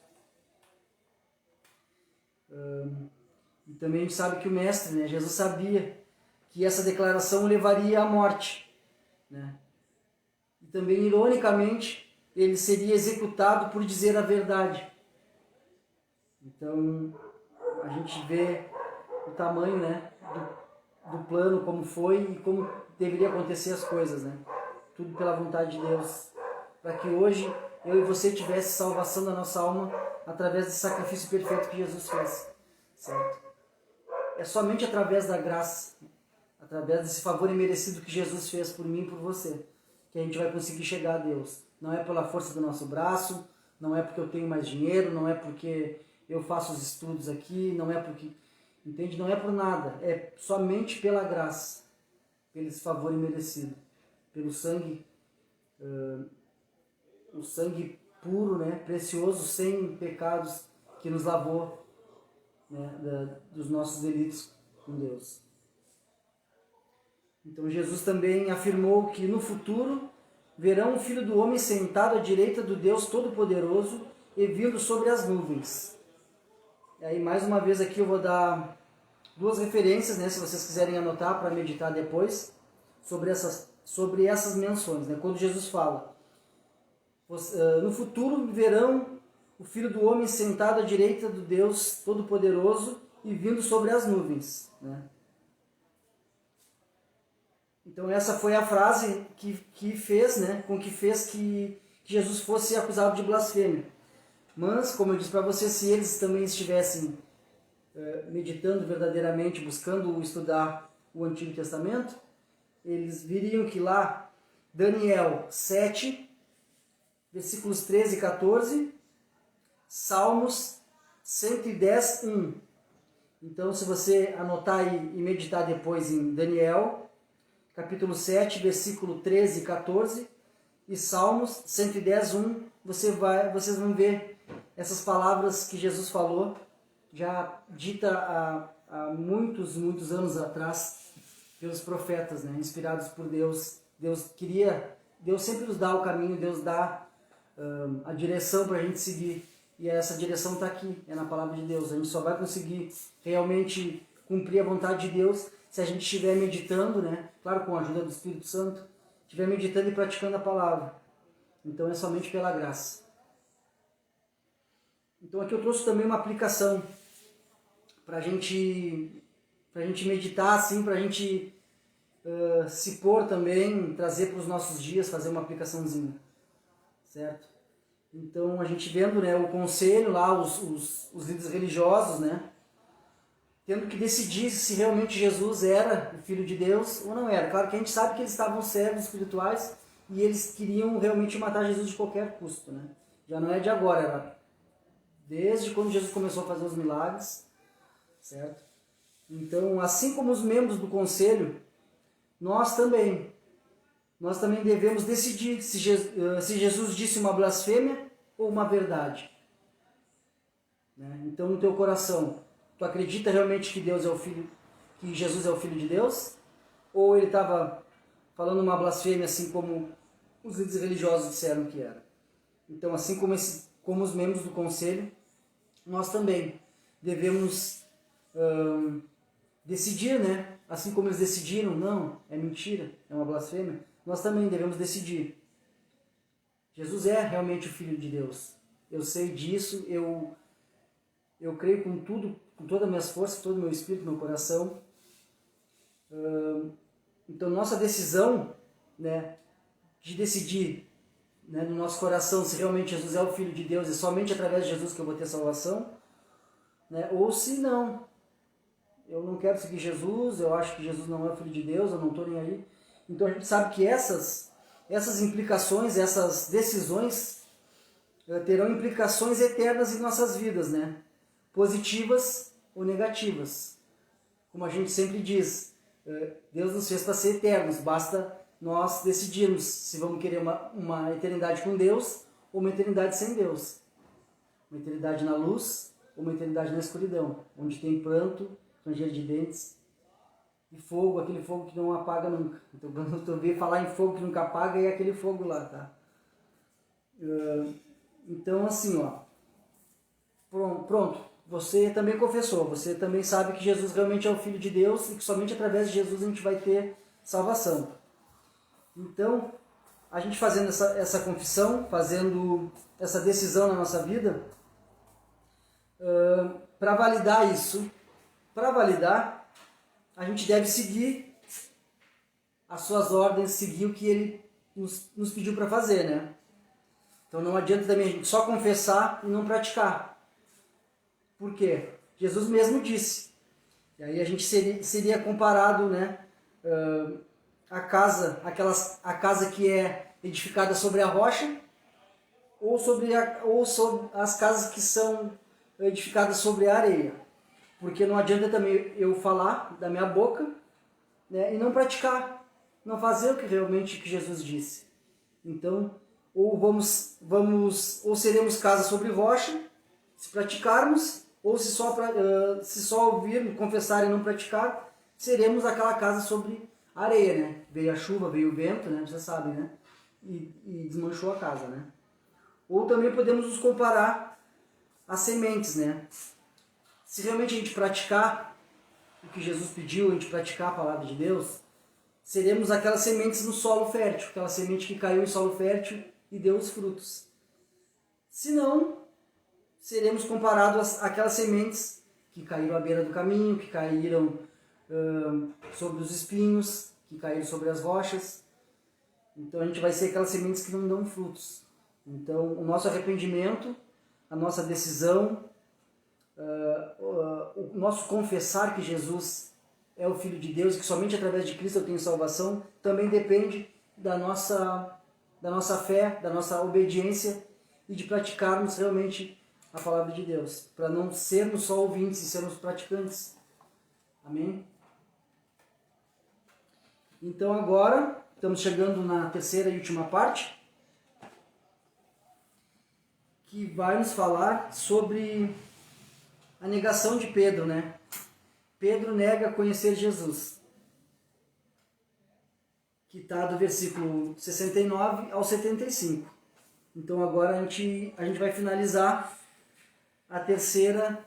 E também a gente sabe que o Mestre, né, Jesus sabia que essa declaração o levaria à morte, né? E também, ironicamente, ele seria executado por dizer a verdade. Então, a gente vê o tamanho, né, do plano, como foi e como deveria acontecer as coisas, né? Tudo pela vontade de Deus. Para que hoje eu e você tivesse salvação da nossa alma através desse sacrifício perfeito que Jesus fez, certo? É somente através da graça, através desse favor imerecido que Jesus fez por mim e por você, que a gente vai conseguir chegar a Deus. Não é pela força do nosso braço, não é porque eu tenho mais dinheiro, não é porque eu faço os estudos aqui, não é porque... Entende? Não é por nada, é somente pela graça, pelo esse favor imerecido, pelo sangue, o sangue puro, né, precioso, sem pecados, que nos lavou, né, dos nossos delitos com Deus. Então Jesus também afirmou que no futuro verão o Filho do Homem sentado à direita do Deus Todo-Poderoso e vindo sobre as nuvens. E aí mais uma vez aqui eu vou dar duas referências, né, se vocês quiserem anotar para meditar depois, sobre essas menções. Né? Quando Jesus fala, no futuro verão o Filho do Homem sentado à direita do Deus Todo-Poderoso e vindo sobre as nuvens. Né? Então essa foi a frase que fez, né, com que fez que Jesus fosse acusado de blasfêmia. Mas, como eu disse para vocês, se eles também estivessem meditando verdadeiramente, buscando estudar o Antigo Testamento, eles viriam que lá, Daniel 7, versículos 13 e 14, Salmos 110, 1. Então, se você anotar e meditar depois em Daniel, capítulo 7, versículo 13 e 14, e Salmos 110, 1, vocês vão ver essas palavras que Jesus falou, já dita há muitos anos atrás pelos profetas, né, inspirados por Deus. Deus sempre nos dá o caminho, Deus dá a direção para a gente seguir. E essa direção está aqui, é na palavra de Deus. A gente só vai conseguir realmente cumprir a vontade de Deus se a gente estiver meditando, né? Claro, com a ajuda do Espírito Santo, estiver meditando e praticando a palavra. Então é somente pela graça. Então aqui eu trouxe também uma aplicação para a gente meditar, assim, para a gente se pôr também, trazer para os nossos dias, fazer uma aplicaçãozinha, certo? Então a gente vendo, né, o conselho lá, os líderes religiosos, né, tendo que decidir se realmente Jesus era o Filho de Deus ou não era. Claro que a gente sabe que eles estavam cegos espirituais e eles queriam realmente matar Jesus de qualquer custo, né? Já não é de agora, era desde quando Jesus começou a fazer os milagres, certo? Então, assim como os membros do conselho, nós também devemos decidir se Jesus disse uma blasfêmia ou uma verdade. Né? Então, no teu coração, tu acredita realmente que Deus é o Filho, que Jesus é o Filho de Deus? Ou ele estava falando uma blasfêmia, assim como os líderes religiosos disseram que era? Então, assim como os membros do conselho, nós também devemos decidir, né? Assim como eles decidiram, não, é mentira, é uma blasfêmia, nós também devemos decidir. Jesus é realmente o Filho de Deus. Eu sei disso, eu creio com tudo, com todas as minhas forças, todo o meu espírito, meu coração. Então, nossa decisão, né, de decidir, né, no nosso coração se realmente Jesus é o Filho de Deus e somente através de Jesus que eu vou ter salvação, né, ou se não, eu não quero seguir Jesus, eu acho que Jesus não é o Filho de Deus, eu não estou nem aí. Então a gente sabe que essas implicações, essas decisões terão implicações eternas em nossas vidas, né? Positivas ou negativas. Como a gente sempre diz, Deus nos fez para ser eternos, basta nós decidirmos se vamos querer uma eternidade com Deus ou uma eternidade sem Deus. Uma eternidade na luz ou uma eternidade na escuridão, onde tem pranto, ranger de dentes e fogo, aquele fogo que não apaga nunca. Então, quando tu vê falar em fogo que nunca apaga, é aquele fogo lá, tá? Então, assim, ó, pronto, você também confessou, você também sabe que Jesus realmente é o Filho de Deus e que somente através de Jesus a gente vai ter salvação. Então, a gente fazendo essa confissão, fazendo essa decisão na nossa vida, para validar isso, a gente deve seguir as suas ordens, seguir o que ele nos pediu para fazer, né? Então não adianta também a gente só confessar e não praticar. Por quê? Jesus mesmo disse. E aí a gente seria comparado, né, a casa que é edificada sobre a rocha ou sobre as casas que são edificadas sobre a areia. Porque não adianta também eu falar da minha boca, né, e não praticar, não fazer o que realmente que Jesus disse. Então, ou seremos casa sobre rocha, se praticarmos, ou se só ouvir, confessar e não praticar, seremos aquela casa sobre areia, né? Veio a chuva, veio o vento, né? Você sabe, né? E desmanchou a casa, né? Ou também podemos nos comparar às sementes, né? Se realmente a gente praticar o que Jesus pediu, a gente praticar a palavra de Deus, seremos aquelas sementes no solo fértil, aquela semente que caiu em solo fértil e deu os frutos. Se não, seremos comparados àquelas sementes que caíram à beira do caminho, que caíram sobre os espinhos, que caíram sobre as rochas. Então a gente vai ser aquelas sementes que não dão frutos. Então o nosso arrependimento, a nossa decisão, o nosso confessar que Jesus é o Filho de Deus e que somente através de Cristo eu tenho salvação, também depende da nossa fé, da nossa obediência e de praticarmos realmente a palavra de Deus, para não sermos só ouvintes e sermos praticantes. Amém? Então agora, estamos chegando na terceira e última parte, que vai nos falar sobre a negação de Pedro, né? Pedro nega conhecer Jesus, que está do versículo 69 ao 75. Então agora a gente vai finalizar a terceira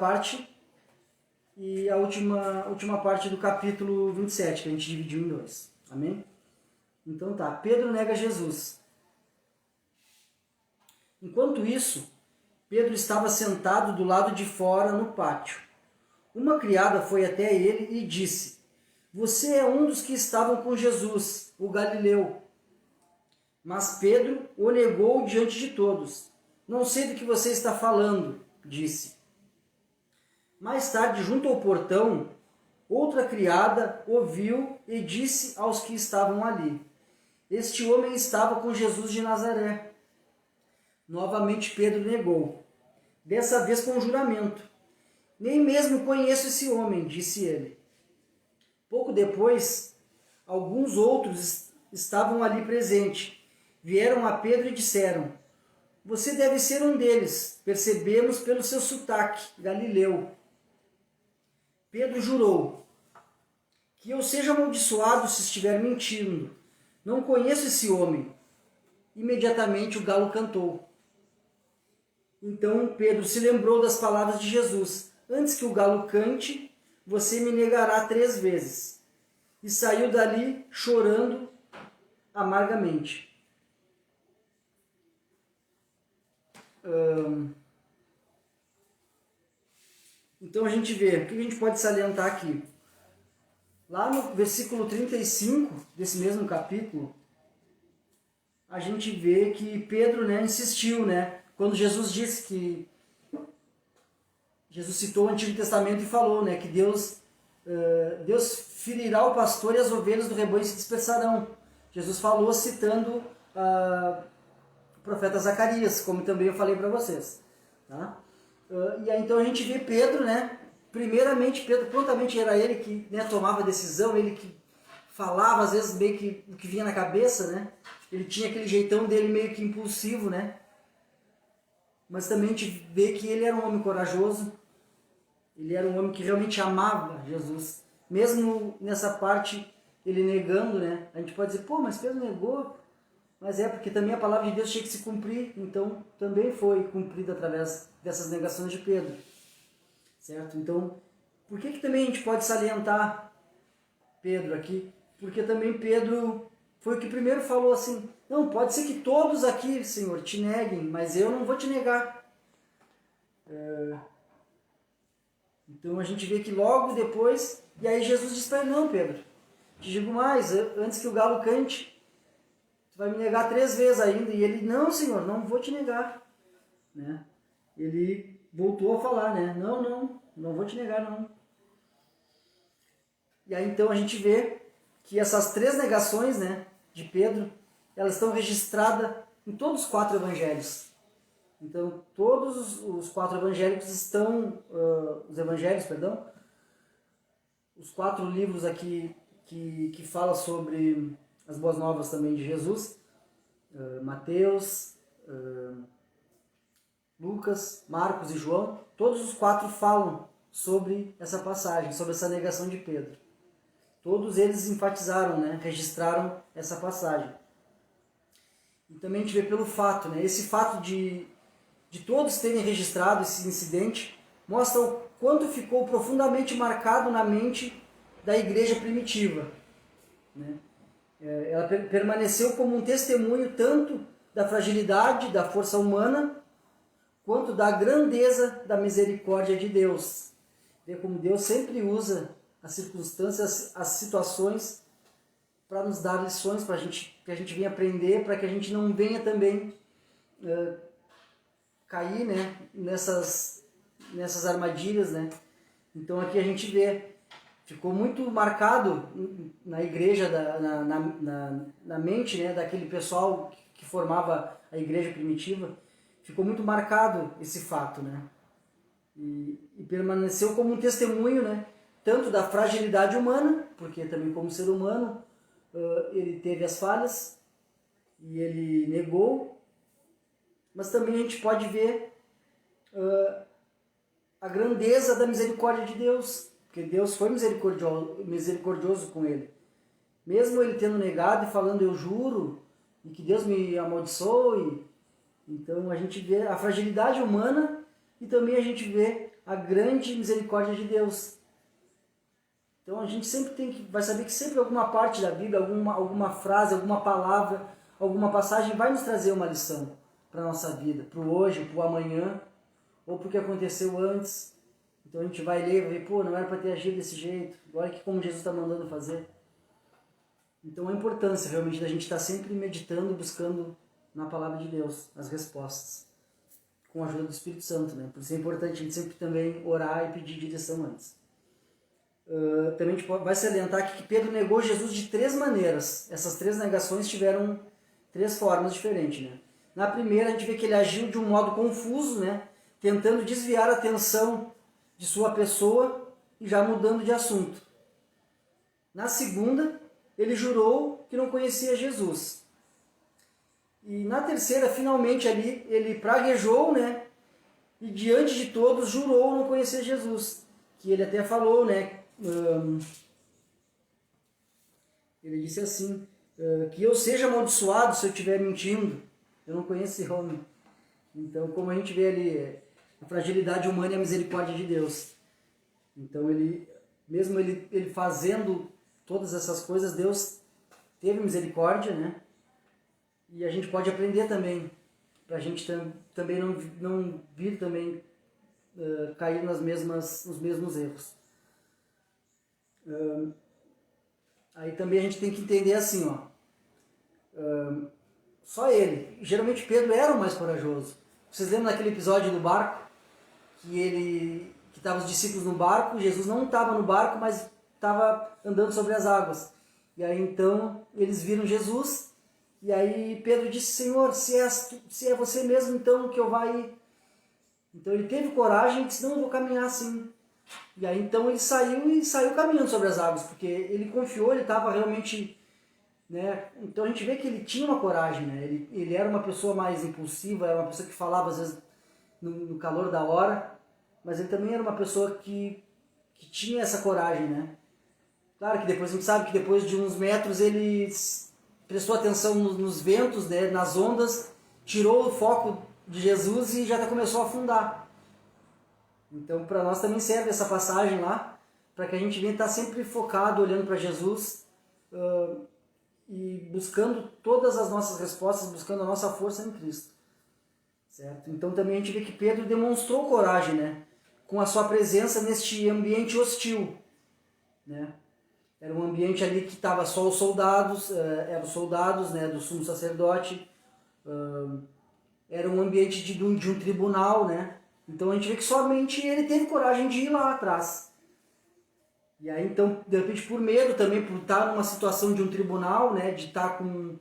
parte e a última parte do capítulo 27, que a gente dividiu em dois. Amém? Então tá, Pedro nega Jesus. Enquanto isso, Pedro estava sentado do lado de fora no pátio. Uma criada foi até ele e disse: "Você é um dos que estavam com Jesus, o Galileu." Mas Pedro o negou diante de todos. "Não sei do que você está falando", disse. Mais tarde, junto ao portão, outra criada ouviu e disse aos que estavam ali: "Este homem estava com Jesus de Nazaré." Novamente Pedro negou, dessa vez com juramento: "Nem mesmo conheço esse homem", disse ele. Pouco depois, alguns outros estavam ali presentes. Vieram a Pedro e disseram: "Você deve ser um deles, percebemos pelo seu sotaque galileu." Pedro jurou: "Que eu seja amaldiçoado se estiver mentindo. Não conheço esse homem." Imediatamente o galo cantou. Então Pedro se lembrou das palavras de Jesus: "Antes que o galo cante, você me negará 3 vezes." E saiu dali chorando amargamente. Então a gente vê, o que a gente pode salientar aqui? Lá no versículo 35 desse mesmo capítulo, a gente vê que Pedro, né, insistiu, né? Quando Jesus disse que... Jesus citou o Antigo Testamento e falou, né, que Deus ferirá o pastor e as ovelhas do rebanho se dispersarão. Jesus falou citando o profeta Zacarias, como também eu falei para vocês. Tá? E aí então a gente vê Pedro, né? Primeiramente, Pedro prontamente era ele que, né, tomava a decisão, ele que falava às vezes meio que o que vinha na cabeça, né? Ele tinha aquele jeitão dele meio que impulsivo, né? Mas também a gente vê que ele era um homem corajoso, ele era um homem que realmente amava Jesus. Mesmo nessa parte, ele negando, né? A gente pode dizer, pô, mas Pedro negou. Mas é porque também a palavra de Deus tinha que se cumprir, então também foi cumprida através dessas negações de Pedro. Certo? Então, por que também a gente pode salientar Pedro aqui? Porque também Pedro foi o que primeiro falou assim: "Não, pode ser que todos aqui, Senhor, te neguem, mas eu não vou te negar." Então a gente vê que logo depois, e aí Jesus diz para ele: "Não, Pedro, te digo mais, antes que o galo cante, vai me negar 3 vezes ainda. E ele, não, Senhor, não vou te negar. Né? Ele voltou a falar, né? Não vou te negar, não. E aí então a gente vê que essas 3 negações, né, de Pedro, elas estão registradas em todos os 4 evangelhos. Então, todos os 4 evangélicos estão, os 4 livros aqui que falam sobre as boas novas também de Jesus, Mateus, Lucas, Marcos e João, todos os 4 falam sobre essa passagem, sobre essa negação de Pedro. Todos eles enfatizaram, né, registraram essa passagem. E também a gente vê pelo fato, né, esse fato de todos terem registrado esse incidente, mostra o quanto ficou profundamente marcado na mente da igreja primitiva. Né? Ela permaneceu como um testemunho tanto da fragilidade da força humana, quanto da grandeza da misericórdia de Deus. Vê como Deus sempre usa as circunstâncias, as situações, para nos dar lições, para que a gente venha aprender, para que a gente não venha também cair, né, nessas armadilhas, né? Então aqui a gente vê, ficou muito marcado na igreja, na mente, né, daquele pessoal que formava a igreja primitiva, ficou muito marcado esse fato, né? E permaneceu como um testemunho, né, tanto da fragilidade humana, porque também como ser humano ele teve as falhas e ele negou, mas também a gente pode ver a grandeza da misericórdia de Deus, porque Deus foi misericordioso com ele. Mesmo ele tendo negado e falando, eu juro, e que Deus me amaldiçoe, então a gente vê a fragilidade humana e também a gente vê a grande misericórdia de Deus. Então a gente sempre vai saber que sempre alguma parte da Bíblia, alguma frase, alguma palavra, alguma passagem vai nos trazer uma lição para a nossa vida, para o hoje, para o amanhã, ou para o que aconteceu antes. Então a gente vai ler e vai ver, pô, não era para ter agido desse jeito, olha que como Jesus está mandando fazer. Então a importância realmente da gente estar sempre meditando, buscando na palavra de Deus as respostas, com a ajuda do Espírito Santo, né? Por isso é importante a gente sempre também orar e pedir direção antes. Também a gente vai salientar aqui que Pedro negou Jesus de 3 maneiras. Essas 3 negações tiveram 3 formas diferentes, né? Na primeira, a gente vê que ele agiu de um modo confuso, né? Tentando desviar a atenção de sua pessoa e já mudando de assunto. Na segunda, ele jurou que não conhecia Jesus. E na terceira, finalmente ali, ele praguejou, né? E diante de todos jurou não conhecer Jesus. Que ele até falou, né? Ele disse assim, que eu seja amaldiçoado se eu estiver mentindo. Eu não conheço esse homem. Então, como a gente vê ali, a fragilidade humana e a misericórdia de Deus. Então, mesmo ele fazendo todas essas coisas, Deus teve misericórdia, né? E a gente pode aprender também, para a gente também não vir também cair nos mesmos erros. Aí também a gente tem que entender assim, só ele. Geralmente Pedro era o mais corajoso. Vocês lembram daquele episódio do barco? Que estavam os discípulos no barco, Jesus não estava no barco, mas estava andando sobre as águas. E aí então eles viram Jesus, e aí Pedro disse, Senhor, se é você mesmo, então que eu vá ir. Então ele teve coragem e disse, não, eu vou caminhar assim. E aí então ele saiu caminhando sobre as águas, porque ele confiou, ele estava realmente, né? Então a gente vê que ele tinha uma coragem, né? Ele era uma pessoa mais impulsiva, era uma pessoa que falava às vezes no calor da hora, mas ele também era uma pessoa que tinha essa coragem, né? Claro que depois a gente sabe que depois de uns metros ele prestou atenção nos ventos, né? Nas ondas, tirou o foco de Jesus e já começou a afundar. Então, para nós também serve essa passagem lá, para que a gente venha estar sempre focado, olhando para Jesus e buscando todas as nossas respostas, buscando a nossa força em Cristo. Certo? Então, também a gente vê que Pedro demonstrou coragem, né? Com a sua presença neste ambiente hostil, né? Era um ambiente ali que estava só os soldados, eram os soldados, né, do sumo sacerdote. Era um ambiente de um tribunal, né? Então a gente vê que somente ele teve coragem de ir lá atrás. E aí então, de repente, por medo também, por estar numa situação de um tribunal, né, de estar com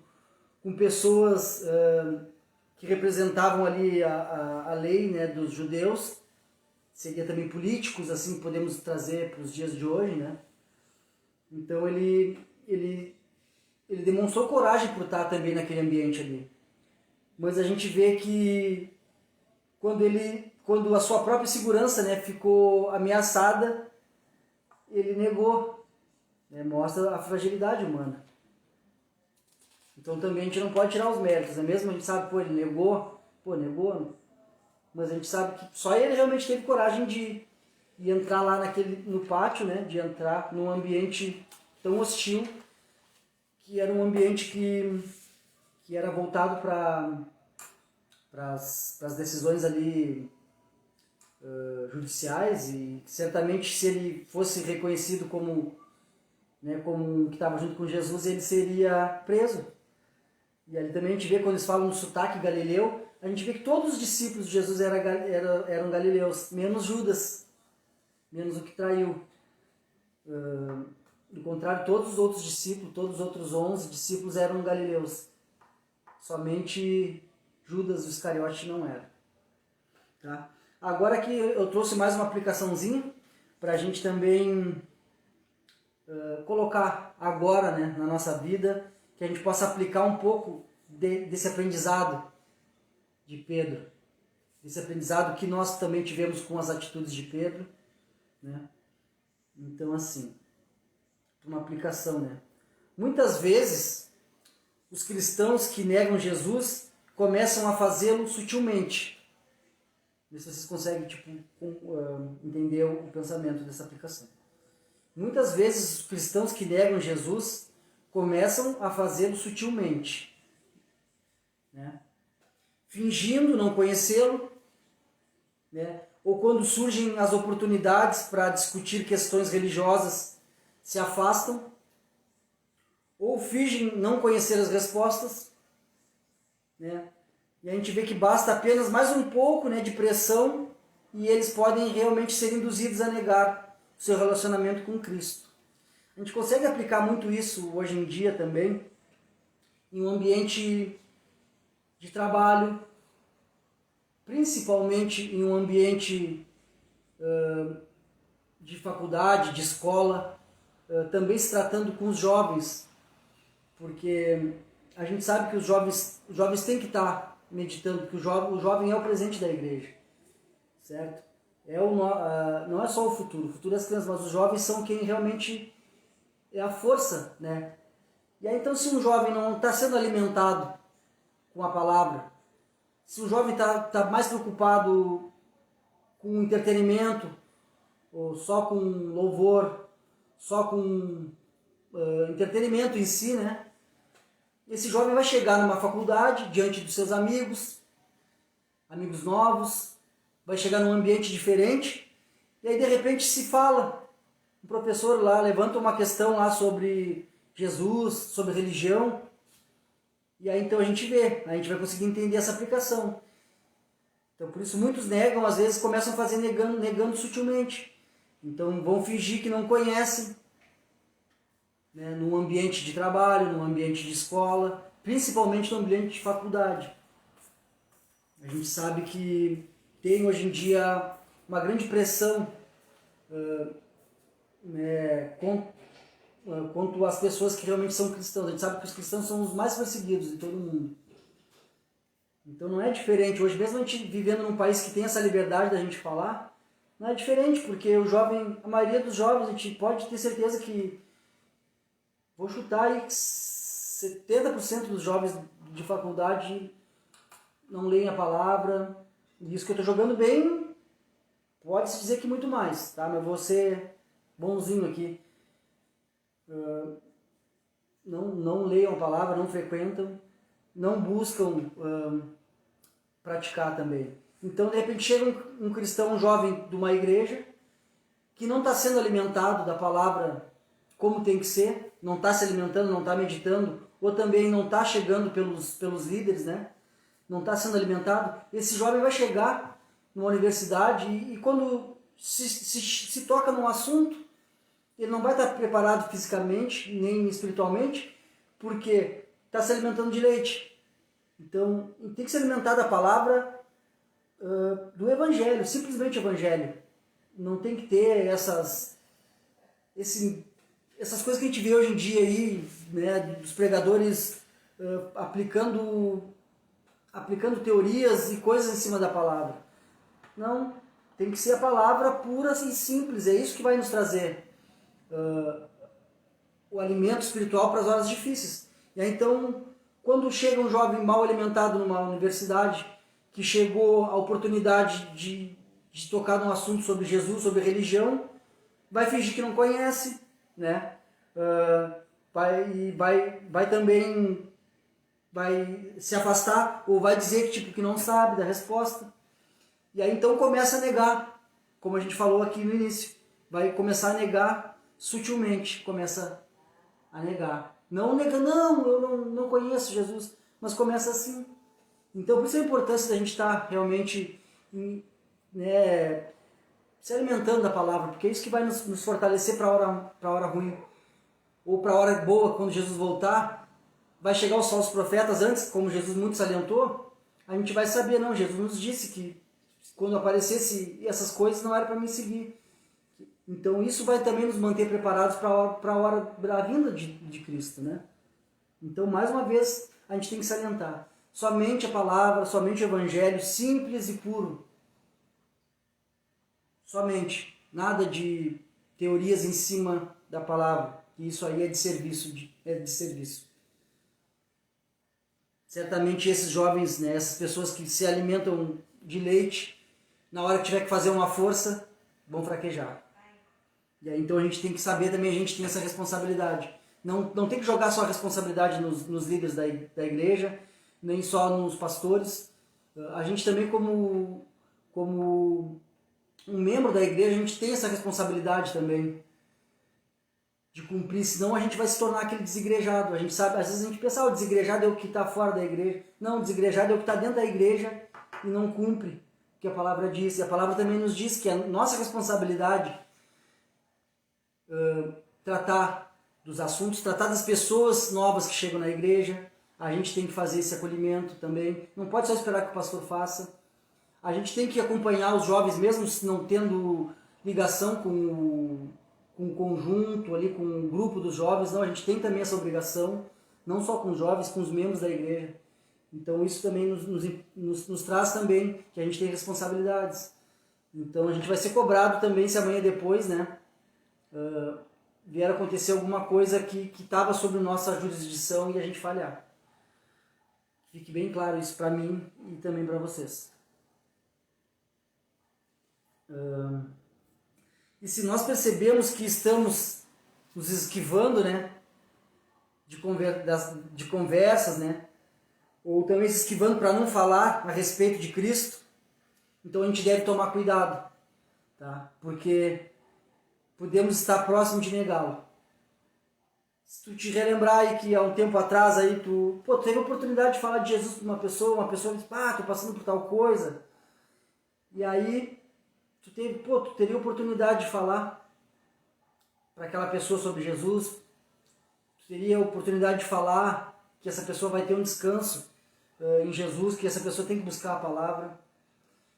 pessoas que representavam ali a lei, né, dos judeus, seria também políticos, assim podemos trazer para os dias de hoje, né? Então ele demonstrou coragem por estar também naquele ambiente ali. Mas a gente vê que quando a sua própria segurança, né, ficou ameaçada, ele negou, né, mostra a fragilidade humana. Então também a gente não pode tirar os méritos, né? Mesmo a gente sabe, ele negou, negou, mas a gente sabe que só ele realmente teve coragem de entrar lá no pátio, né, de entrar num ambiente tão hostil, que era um ambiente que era voltado para as decisões ali judiciais, e certamente se ele fosse reconhecido como, né, como que estava junto com Jesus, ele seria preso. E ali também a gente vê, quando eles falam no sotaque galileu, a gente vê que todos os discípulos de Jesus eram galileus, menos Judas, menos o que traiu. Do contrário, todos os outros discípulos, todos os outros 11 discípulos eram galileus. Somente Judas o Iscariote não era. Tá? Agora que eu trouxe mais uma aplicaçãozinha para a gente também colocar agora, né, na nossa vida, que a gente possa aplicar um pouco desse aprendizado de Pedro, desse aprendizado que nós também tivemos com as atitudes de Pedro, né? Então, assim, uma aplicação, né? Muitas vezes, os cristãos que negam Jesus começam a fazê-lo sutilmente. Vê se vocês conseguem entender o pensamento dessa aplicação. Muitas vezes, os cristãos que negam Jesus começam a fazê-lo sutilmente, né? Fingindo não conhecê-lo, né? Ou quando surgem as oportunidades para discutir questões religiosas, se afastam, ou fingem não conhecer as respostas, né? E a gente vê que basta apenas mais um pouco, né, de pressão e eles podem realmente ser induzidos a negar o seu relacionamento com Cristo. A gente consegue aplicar muito isso hoje em dia também em um ambiente de trabalho, principalmente em um ambiente de faculdade, de escola, também se tratando com os jovens, porque a gente sabe que os jovens têm que estar meditando, que o jovem é o presente da igreja, certo? Não é só o futuro é as crianças, mas os jovens são quem realmente é a força, né? E aí então, se um jovem não está sendo alimentado com a palavra, se o jovem tá mais preocupado com entretenimento, ou só com louvor, só com entretenimento em si, né? Esse jovem vai chegar numa faculdade, diante dos seus amigos novos, vai chegar num ambiente diferente, e aí de repente se fala, um professor lá levanta uma questão lá sobre Jesus, sobre religião, e aí então a gente vai conseguir entender essa aplicação. Então por isso muitos negam, às vezes começam a fazer negando sutilmente. Então vão fingir que não conhecem, né, num ambiente de trabalho, num ambiente de escola, principalmente no ambiente de faculdade. A gente sabe que tem hoje em dia uma grande pressão quanto às pessoas que realmente são cristãos. A gente sabe que os cristãos são os mais perseguidos de todo o mundo. Então não é diferente. Hoje, mesmo a gente vivendo num país que tem essa liberdade da gente falar, não é diferente, porque a maioria dos jovens, a gente pode ter certeza que, vou chutar aí, 70% dos jovens de faculdade não leem a palavra. E isso que eu estou jogando bem, pode-se dizer que muito mais, tá? Mas vou ser bonzinho aqui. Não leiam a palavra, não frequentam, não buscam praticar também. Então, de repente, chega um cristão, um jovem de uma igreja, que não está sendo alimentado da palavra como tem que ser, não está se alimentando, não está meditando, ou também não está chegando pelos líderes, né? Não está sendo alimentado, esse jovem vai chegar numa universidade e quando se toca num assunto, ele não vai estar preparado fisicamente, nem espiritualmente, porque está se alimentando de leite. Então, tem que se alimentar da palavra do Evangelho, simplesmente Evangelho. Não tem que ter essas coisas que a gente vê hoje em dia aí, né, dos pregadores aplicando teorias e coisas em cima da palavra. Não, tem que ser a palavra pura e simples, é isso que vai nos trazer o alimento espiritual para as horas difíceis. E aí, então, quando chega um jovem mal alimentado numa universidade, que chegou a oportunidade de tocar num assunto sobre Jesus, sobre religião, vai fingir que não conhece, né? Vai também se afastar ou vai dizer que não sabe da resposta. E aí então começa a negar, como a gente falou aqui no início, vai começar a negar sutilmente, começa a negar. Não nega, não, eu não conheço Jesus, mas começa assim. Então por isso a importância da gente estar realmente se alimentando da palavra, porque é isso que vai nos fortalecer para a hora ruim, ou para a hora boa, quando Jesus voltar. Vai chegar os falsos profetas antes, como Jesus muito salientou, a gente vai saber, não, Jesus nos disse que quando aparecesse essas coisas não era para me seguir. Então isso vai também nos manter preparados para a hora da vinda de Cristo, né? Então, mais uma vez, a gente tem que salientar. Somente a palavra, somente o Evangelho, simples e puro. Somente. Nada de teorias em cima da palavra. Isso aí é de serviço. Certamente esses jovens, né, essas pessoas que se alimentam de leite, na hora que tiver que fazer uma força, vão fraquejar. E aí, então a gente tem que saber também, a gente tem essa responsabilidade. Não tem que jogar só a responsabilidade nos líderes da igreja, nem só nos pastores. A gente também, como um membro da igreja, a gente tem essa responsabilidade também de cumprir, senão a gente vai se tornar aquele desigrejado. A gente sabe, às vezes a gente pensa, o desigrejado é o que está fora da igreja. Não, o desigrejado é o que está dentro da igreja e não cumpre o que a palavra diz. E a palavra também nos diz que é nossa responsabilidade tratar dos assuntos, tratar das pessoas novas que chegam na igreja. A gente tem que fazer esse acolhimento também. Não pode só esperar que o pastor faça. A gente tem que acompanhar os jovens, mesmo não tendo ligação com o conjunto, ali, com o grupo dos jovens. Não, a gente tem também essa obrigação, não só com os jovens, com os membros da igreja. Então isso também nos traz também que a gente tem responsabilidades. Então a gente vai ser cobrado também se amanhã depois, né, vier acontecer alguma coisa que estava sob nossa jurisdição e a gente falhar. Fique bem claro isso para mim e também para vocês. E se nós percebemos que estamos nos esquivando, né, de conversas, né, ou também se esquivando para não falar a respeito de Cristo, então a gente deve tomar cuidado, tá? Porque podemos estar próximo de negá-lo. Se tu te relembrar aí que há um tempo atrás aí tu teve a oportunidade de falar de Jesus para uma pessoa diz, tô passando por tal coisa, e aí tu teria a oportunidade de falar para aquela pessoa sobre Jesus, tu teria a oportunidade de falar que essa pessoa vai ter um descanso em Jesus, que essa pessoa tem que buscar a palavra.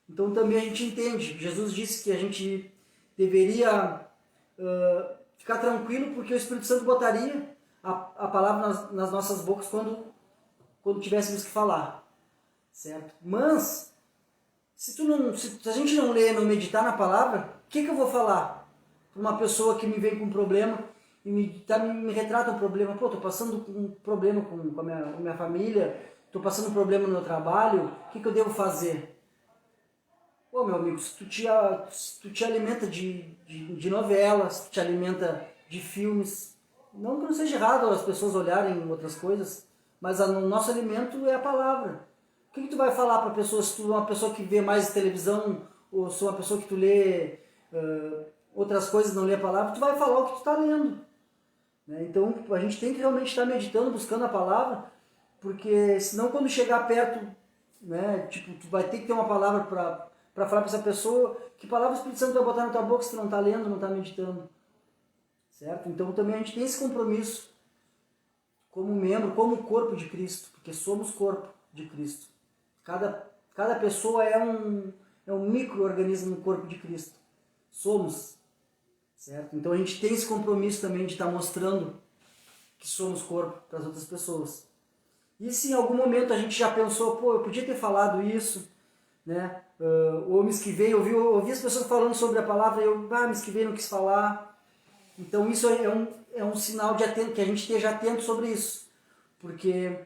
Então também a gente entende, Jesus disse que a gente deveria ficar tranquilo, porque o Espírito Santo botaria a palavra nas nossas bocas quando tivéssemos que falar, certo? Mas se a gente não ler, não meditar na palavra, o que eu vou falar para uma pessoa que me vem com um problema e me retrata um problema? Estou passando um problema com a minha família, estou passando um problema no meu trabalho, o que eu devo fazer? Meu amigo, se tu te alimenta de novelas, se tu te alimenta de filmes, não que não seja errado as pessoas olharem outras coisas, mas o nosso alimento é a palavra. O que tu vai falar para a pessoa, se tu é uma pessoa que vê mais televisão, ou se é uma pessoa que tu lê outras coisas, não lê a palavra, tu vai falar o que tu está lendo. né? Então a gente tem que realmente estar meditando, buscando a palavra, porque senão quando chegar perto, né, tipo, tu vai ter que ter uma palavra para falar para essa pessoa. Que palavra o Espírito Santo vai botar na tua boca se tu não está lendo, não está meditando? Certo? Então também a gente tem esse compromisso como membro, como corpo de Cristo, porque somos corpo de Cristo. Cada pessoa é um micro-organismo no corpo de Cristo. Somos. Certo? Então a gente tem esse compromisso também de estar mostrando que somos corpo para as outras pessoas. E se em algum momento a gente já pensou, pô, eu podia ter falado isso, né? Ou me esquivei, ouvi as pessoas falando sobre a palavra e eu me esquivei, não quis falar. Então isso é um sinal de atento, que a gente esteja atento sobre isso, porque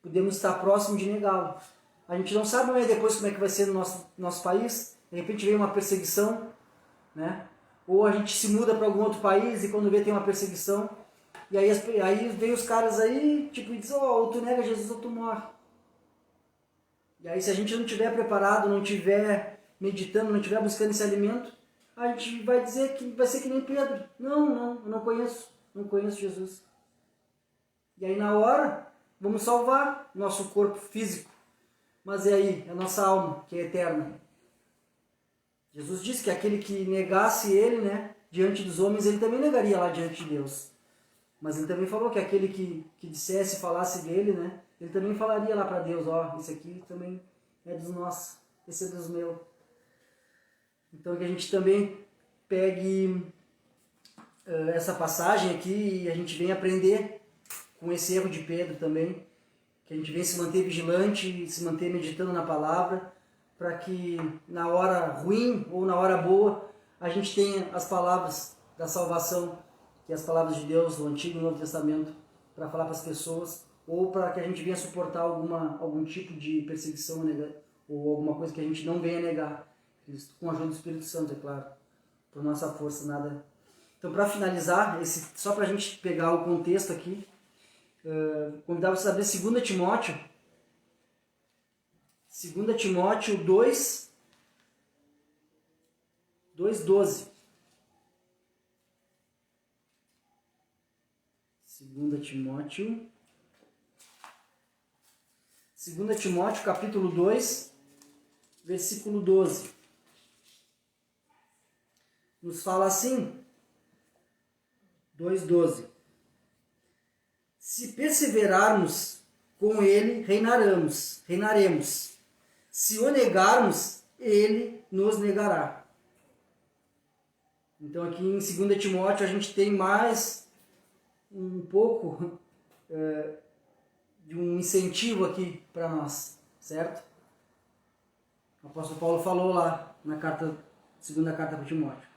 podemos estar próximo de negá-lo. A gente não sabe amanhã depois como é que vai ser no nosso país, de repente vem uma perseguição, né? Ou a gente se muda para algum outro país e quando vê tem uma perseguição, e aí vem os caras aí, tipo, e dizem, ou tu nega Jesus ou tu morre. E aí se a gente não estiver preparado, não estiver meditando, não estiver buscando esse alimento, a gente vai dizer que vai ser que nem Pedro. Não, eu não conheço Jesus. E aí na hora, vamos salvar nosso corpo físico. Mas e aí, a nossa alma, que é eterna? Jesus disse que aquele que negasse ele, né, diante dos homens, ele também negaria lá diante de Deus. Mas ele também falou que aquele que dissesse, falasse dele, né, ele também falaria lá para Deus, esse aqui também é dos nossos, esse é dos meus. Então que a gente também pegue essa passagem aqui e a gente venha aprender com esse erro de Pedro também, que a gente venha se manter vigilante, se manter meditando na palavra, para que na hora ruim ou na hora boa a gente tenha as palavras da salvação, que é as palavras de Deus do Antigo e Novo Testamento, para falar para as pessoas, ou para que a gente venha suportar algum tipo de perseguição, ou alguma coisa que a gente não venha negar, com a ajuda do Espírito Santo, é claro, por nossa força, nada. Então, para finalizar, só para a gente pegar o contexto aqui, convidar você a abrir 2 Timóteo, 2 Timóteo 2, 2:12. 2 Timóteo capítulo 2, versículo 12. Nos fala assim, 2:12. Se perseverarmos com ele, reinaremos. Se o negarmos, ele nos negará. Então aqui em 2 Timóteo a gente tem mais um pouco de um incentivo aqui para nós, certo? O apóstolo Paulo falou lá na segunda carta para Timóteo.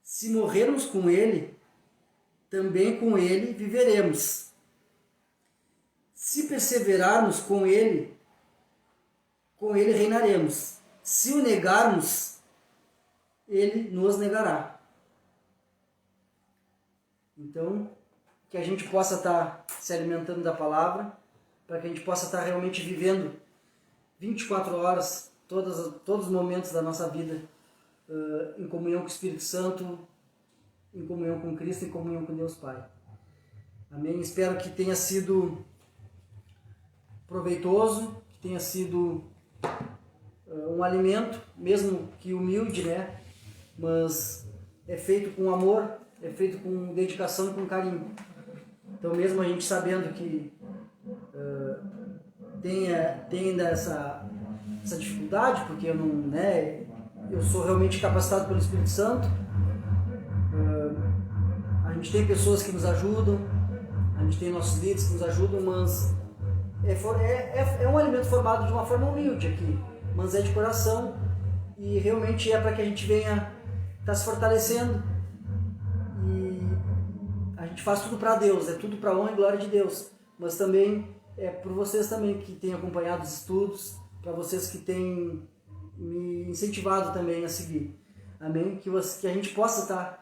Se morrermos com ele, também com ele viveremos. Se perseverarmos com ele reinaremos. Se o negarmos, ele nos negará. Então, que a gente possa estar se alimentando da palavra, para que a gente possa estar realmente vivendo 24 horas, todos os momentos da nossa vida, em comunhão com o Espírito Santo, em comunhão com Cristo, em comunhão com Deus Pai. Amém? Espero que tenha sido proveitoso, que tenha sido um alimento, mesmo que humilde, né? Mas é feito com amor, é feito com dedicação e com carinho. Então, mesmo a gente sabendo que tem ainda essa dificuldade, porque eu não, né? Eu sou realmente capacitado pelo Espírito Santo. A gente tem pessoas que nos ajudam, a gente tem nossos líderes que nos ajudam, mas é um alimento formado de uma forma humilde aqui, mas é de coração e realmente é para que a gente venha estar se fortalecendo e a gente faz tudo para Deus, é tudo para a honra e glória de Deus, mas também é por vocês também que têm acompanhado os estudos, para vocês que têm me incentivado também a seguir, amém? Que a gente possa estar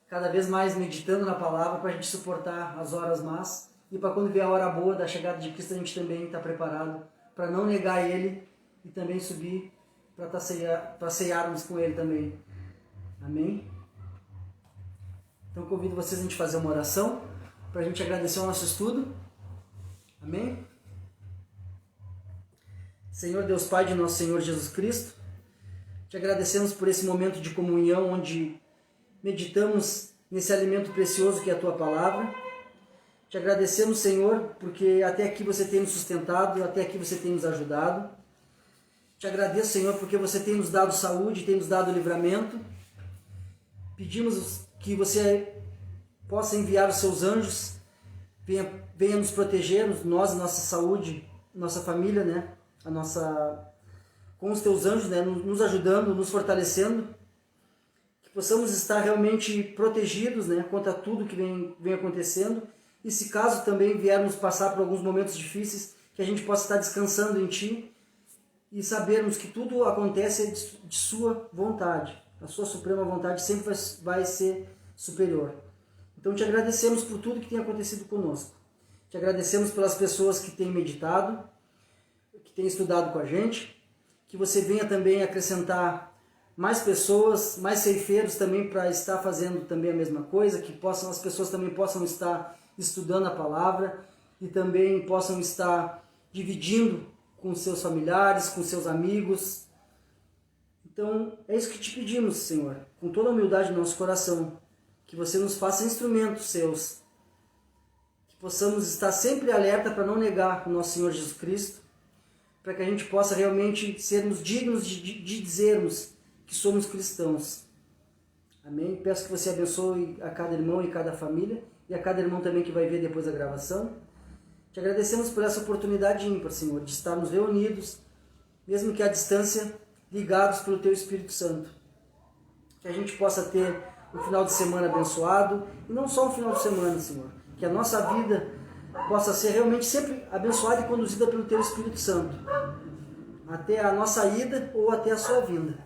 cada vez mais meditando na palavra para a gente suportar as horas más e para quando vier a hora boa da chegada de Cristo a gente também está preparado para não negar Ele e também subir para cearmos com Ele também. Amém? Então convido vocês a gente fazer uma oração para a gente agradecer o nosso estudo. Amém? Senhor Deus Pai de nosso Senhor Jesus Cristo, te agradecemos por esse momento de comunhão onde meditamos nesse alimento precioso que é a Tua Palavra. Te agradecemos, Senhor, porque até aqui você tem nos sustentado, até aqui você tem nos ajudado. Te agradeço, Senhor, porque você tem nos dado saúde, tem nos dado livramento. Pedimos que você possa enviar os seus anjos, venha nos proteger, nós, nossa saúde, nossa família, né? Com os teus anjos, né? Nos ajudando, nos fortalecendo. Que possamos estar realmente protegidos, né? Contra tudo que vem acontecendo. E se caso também viermos passar por alguns momentos difíceis, que a gente possa estar descansando em Ti e sabermos que tudo acontece de Sua vontade. A Sua suprema vontade sempre vai ser superior. Então te agradecemos por tudo que tem acontecido conosco. Te agradecemos pelas pessoas que têm meditado, que têm estudado com a gente, que você venha também acrescentar mais pessoas, mais ceifeiros também para estar fazendo também a mesma coisa, que as pessoas também possam estar estudando a palavra e também possam estar dividindo com seus familiares, com seus amigos. Então, é isso que te pedimos, Senhor, com toda a humildade do nosso coração, que você nos faça instrumentos seus, que possamos estar sempre alerta para não negar o nosso Senhor Jesus Cristo, para que a gente possa realmente sermos dignos de dizermos que somos cristãos. Amém? Peço que você abençoe a cada irmão e cada família, e a cada irmão também que vai ver depois a gravação. Te agradecemos por essa oportunidade ímpar, Senhor, de estarmos reunidos, mesmo que à distância, ligados pelo Teu Espírito Santo. Que a gente possa ter um final de semana abençoado, e não só um final de semana, Senhor, que a nossa vida possa ser realmente sempre abençoada e conduzida pelo Teu Espírito Santo, até a nossa ida ou até a sua vinda.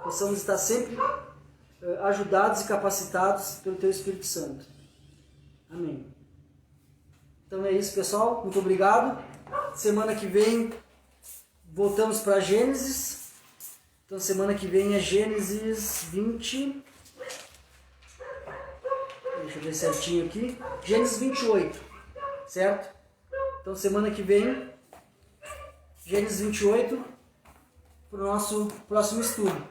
Possamos estar sempre ajudados e capacitados pelo Teu Espírito Santo. Amém. Então é isso, pessoal. Muito obrigado. Semana que vem voltamos para Gênesis. Então semana que vem é Gênesis 20. Deixa eu ver certinho aqui. Gênesis 28. Certo? Então semana que vem, Gênesis 28, para o nosso próximo estudo.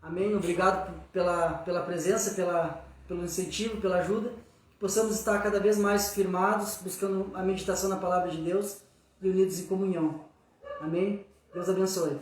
Amém? Obrigado pela presença, pelo incentivo, pela ajuda. Que possamos estar cada vez mais firmados, buscando a meditação na Palavra de Deus e unidos em comunhão. Amém? Deus abençoe.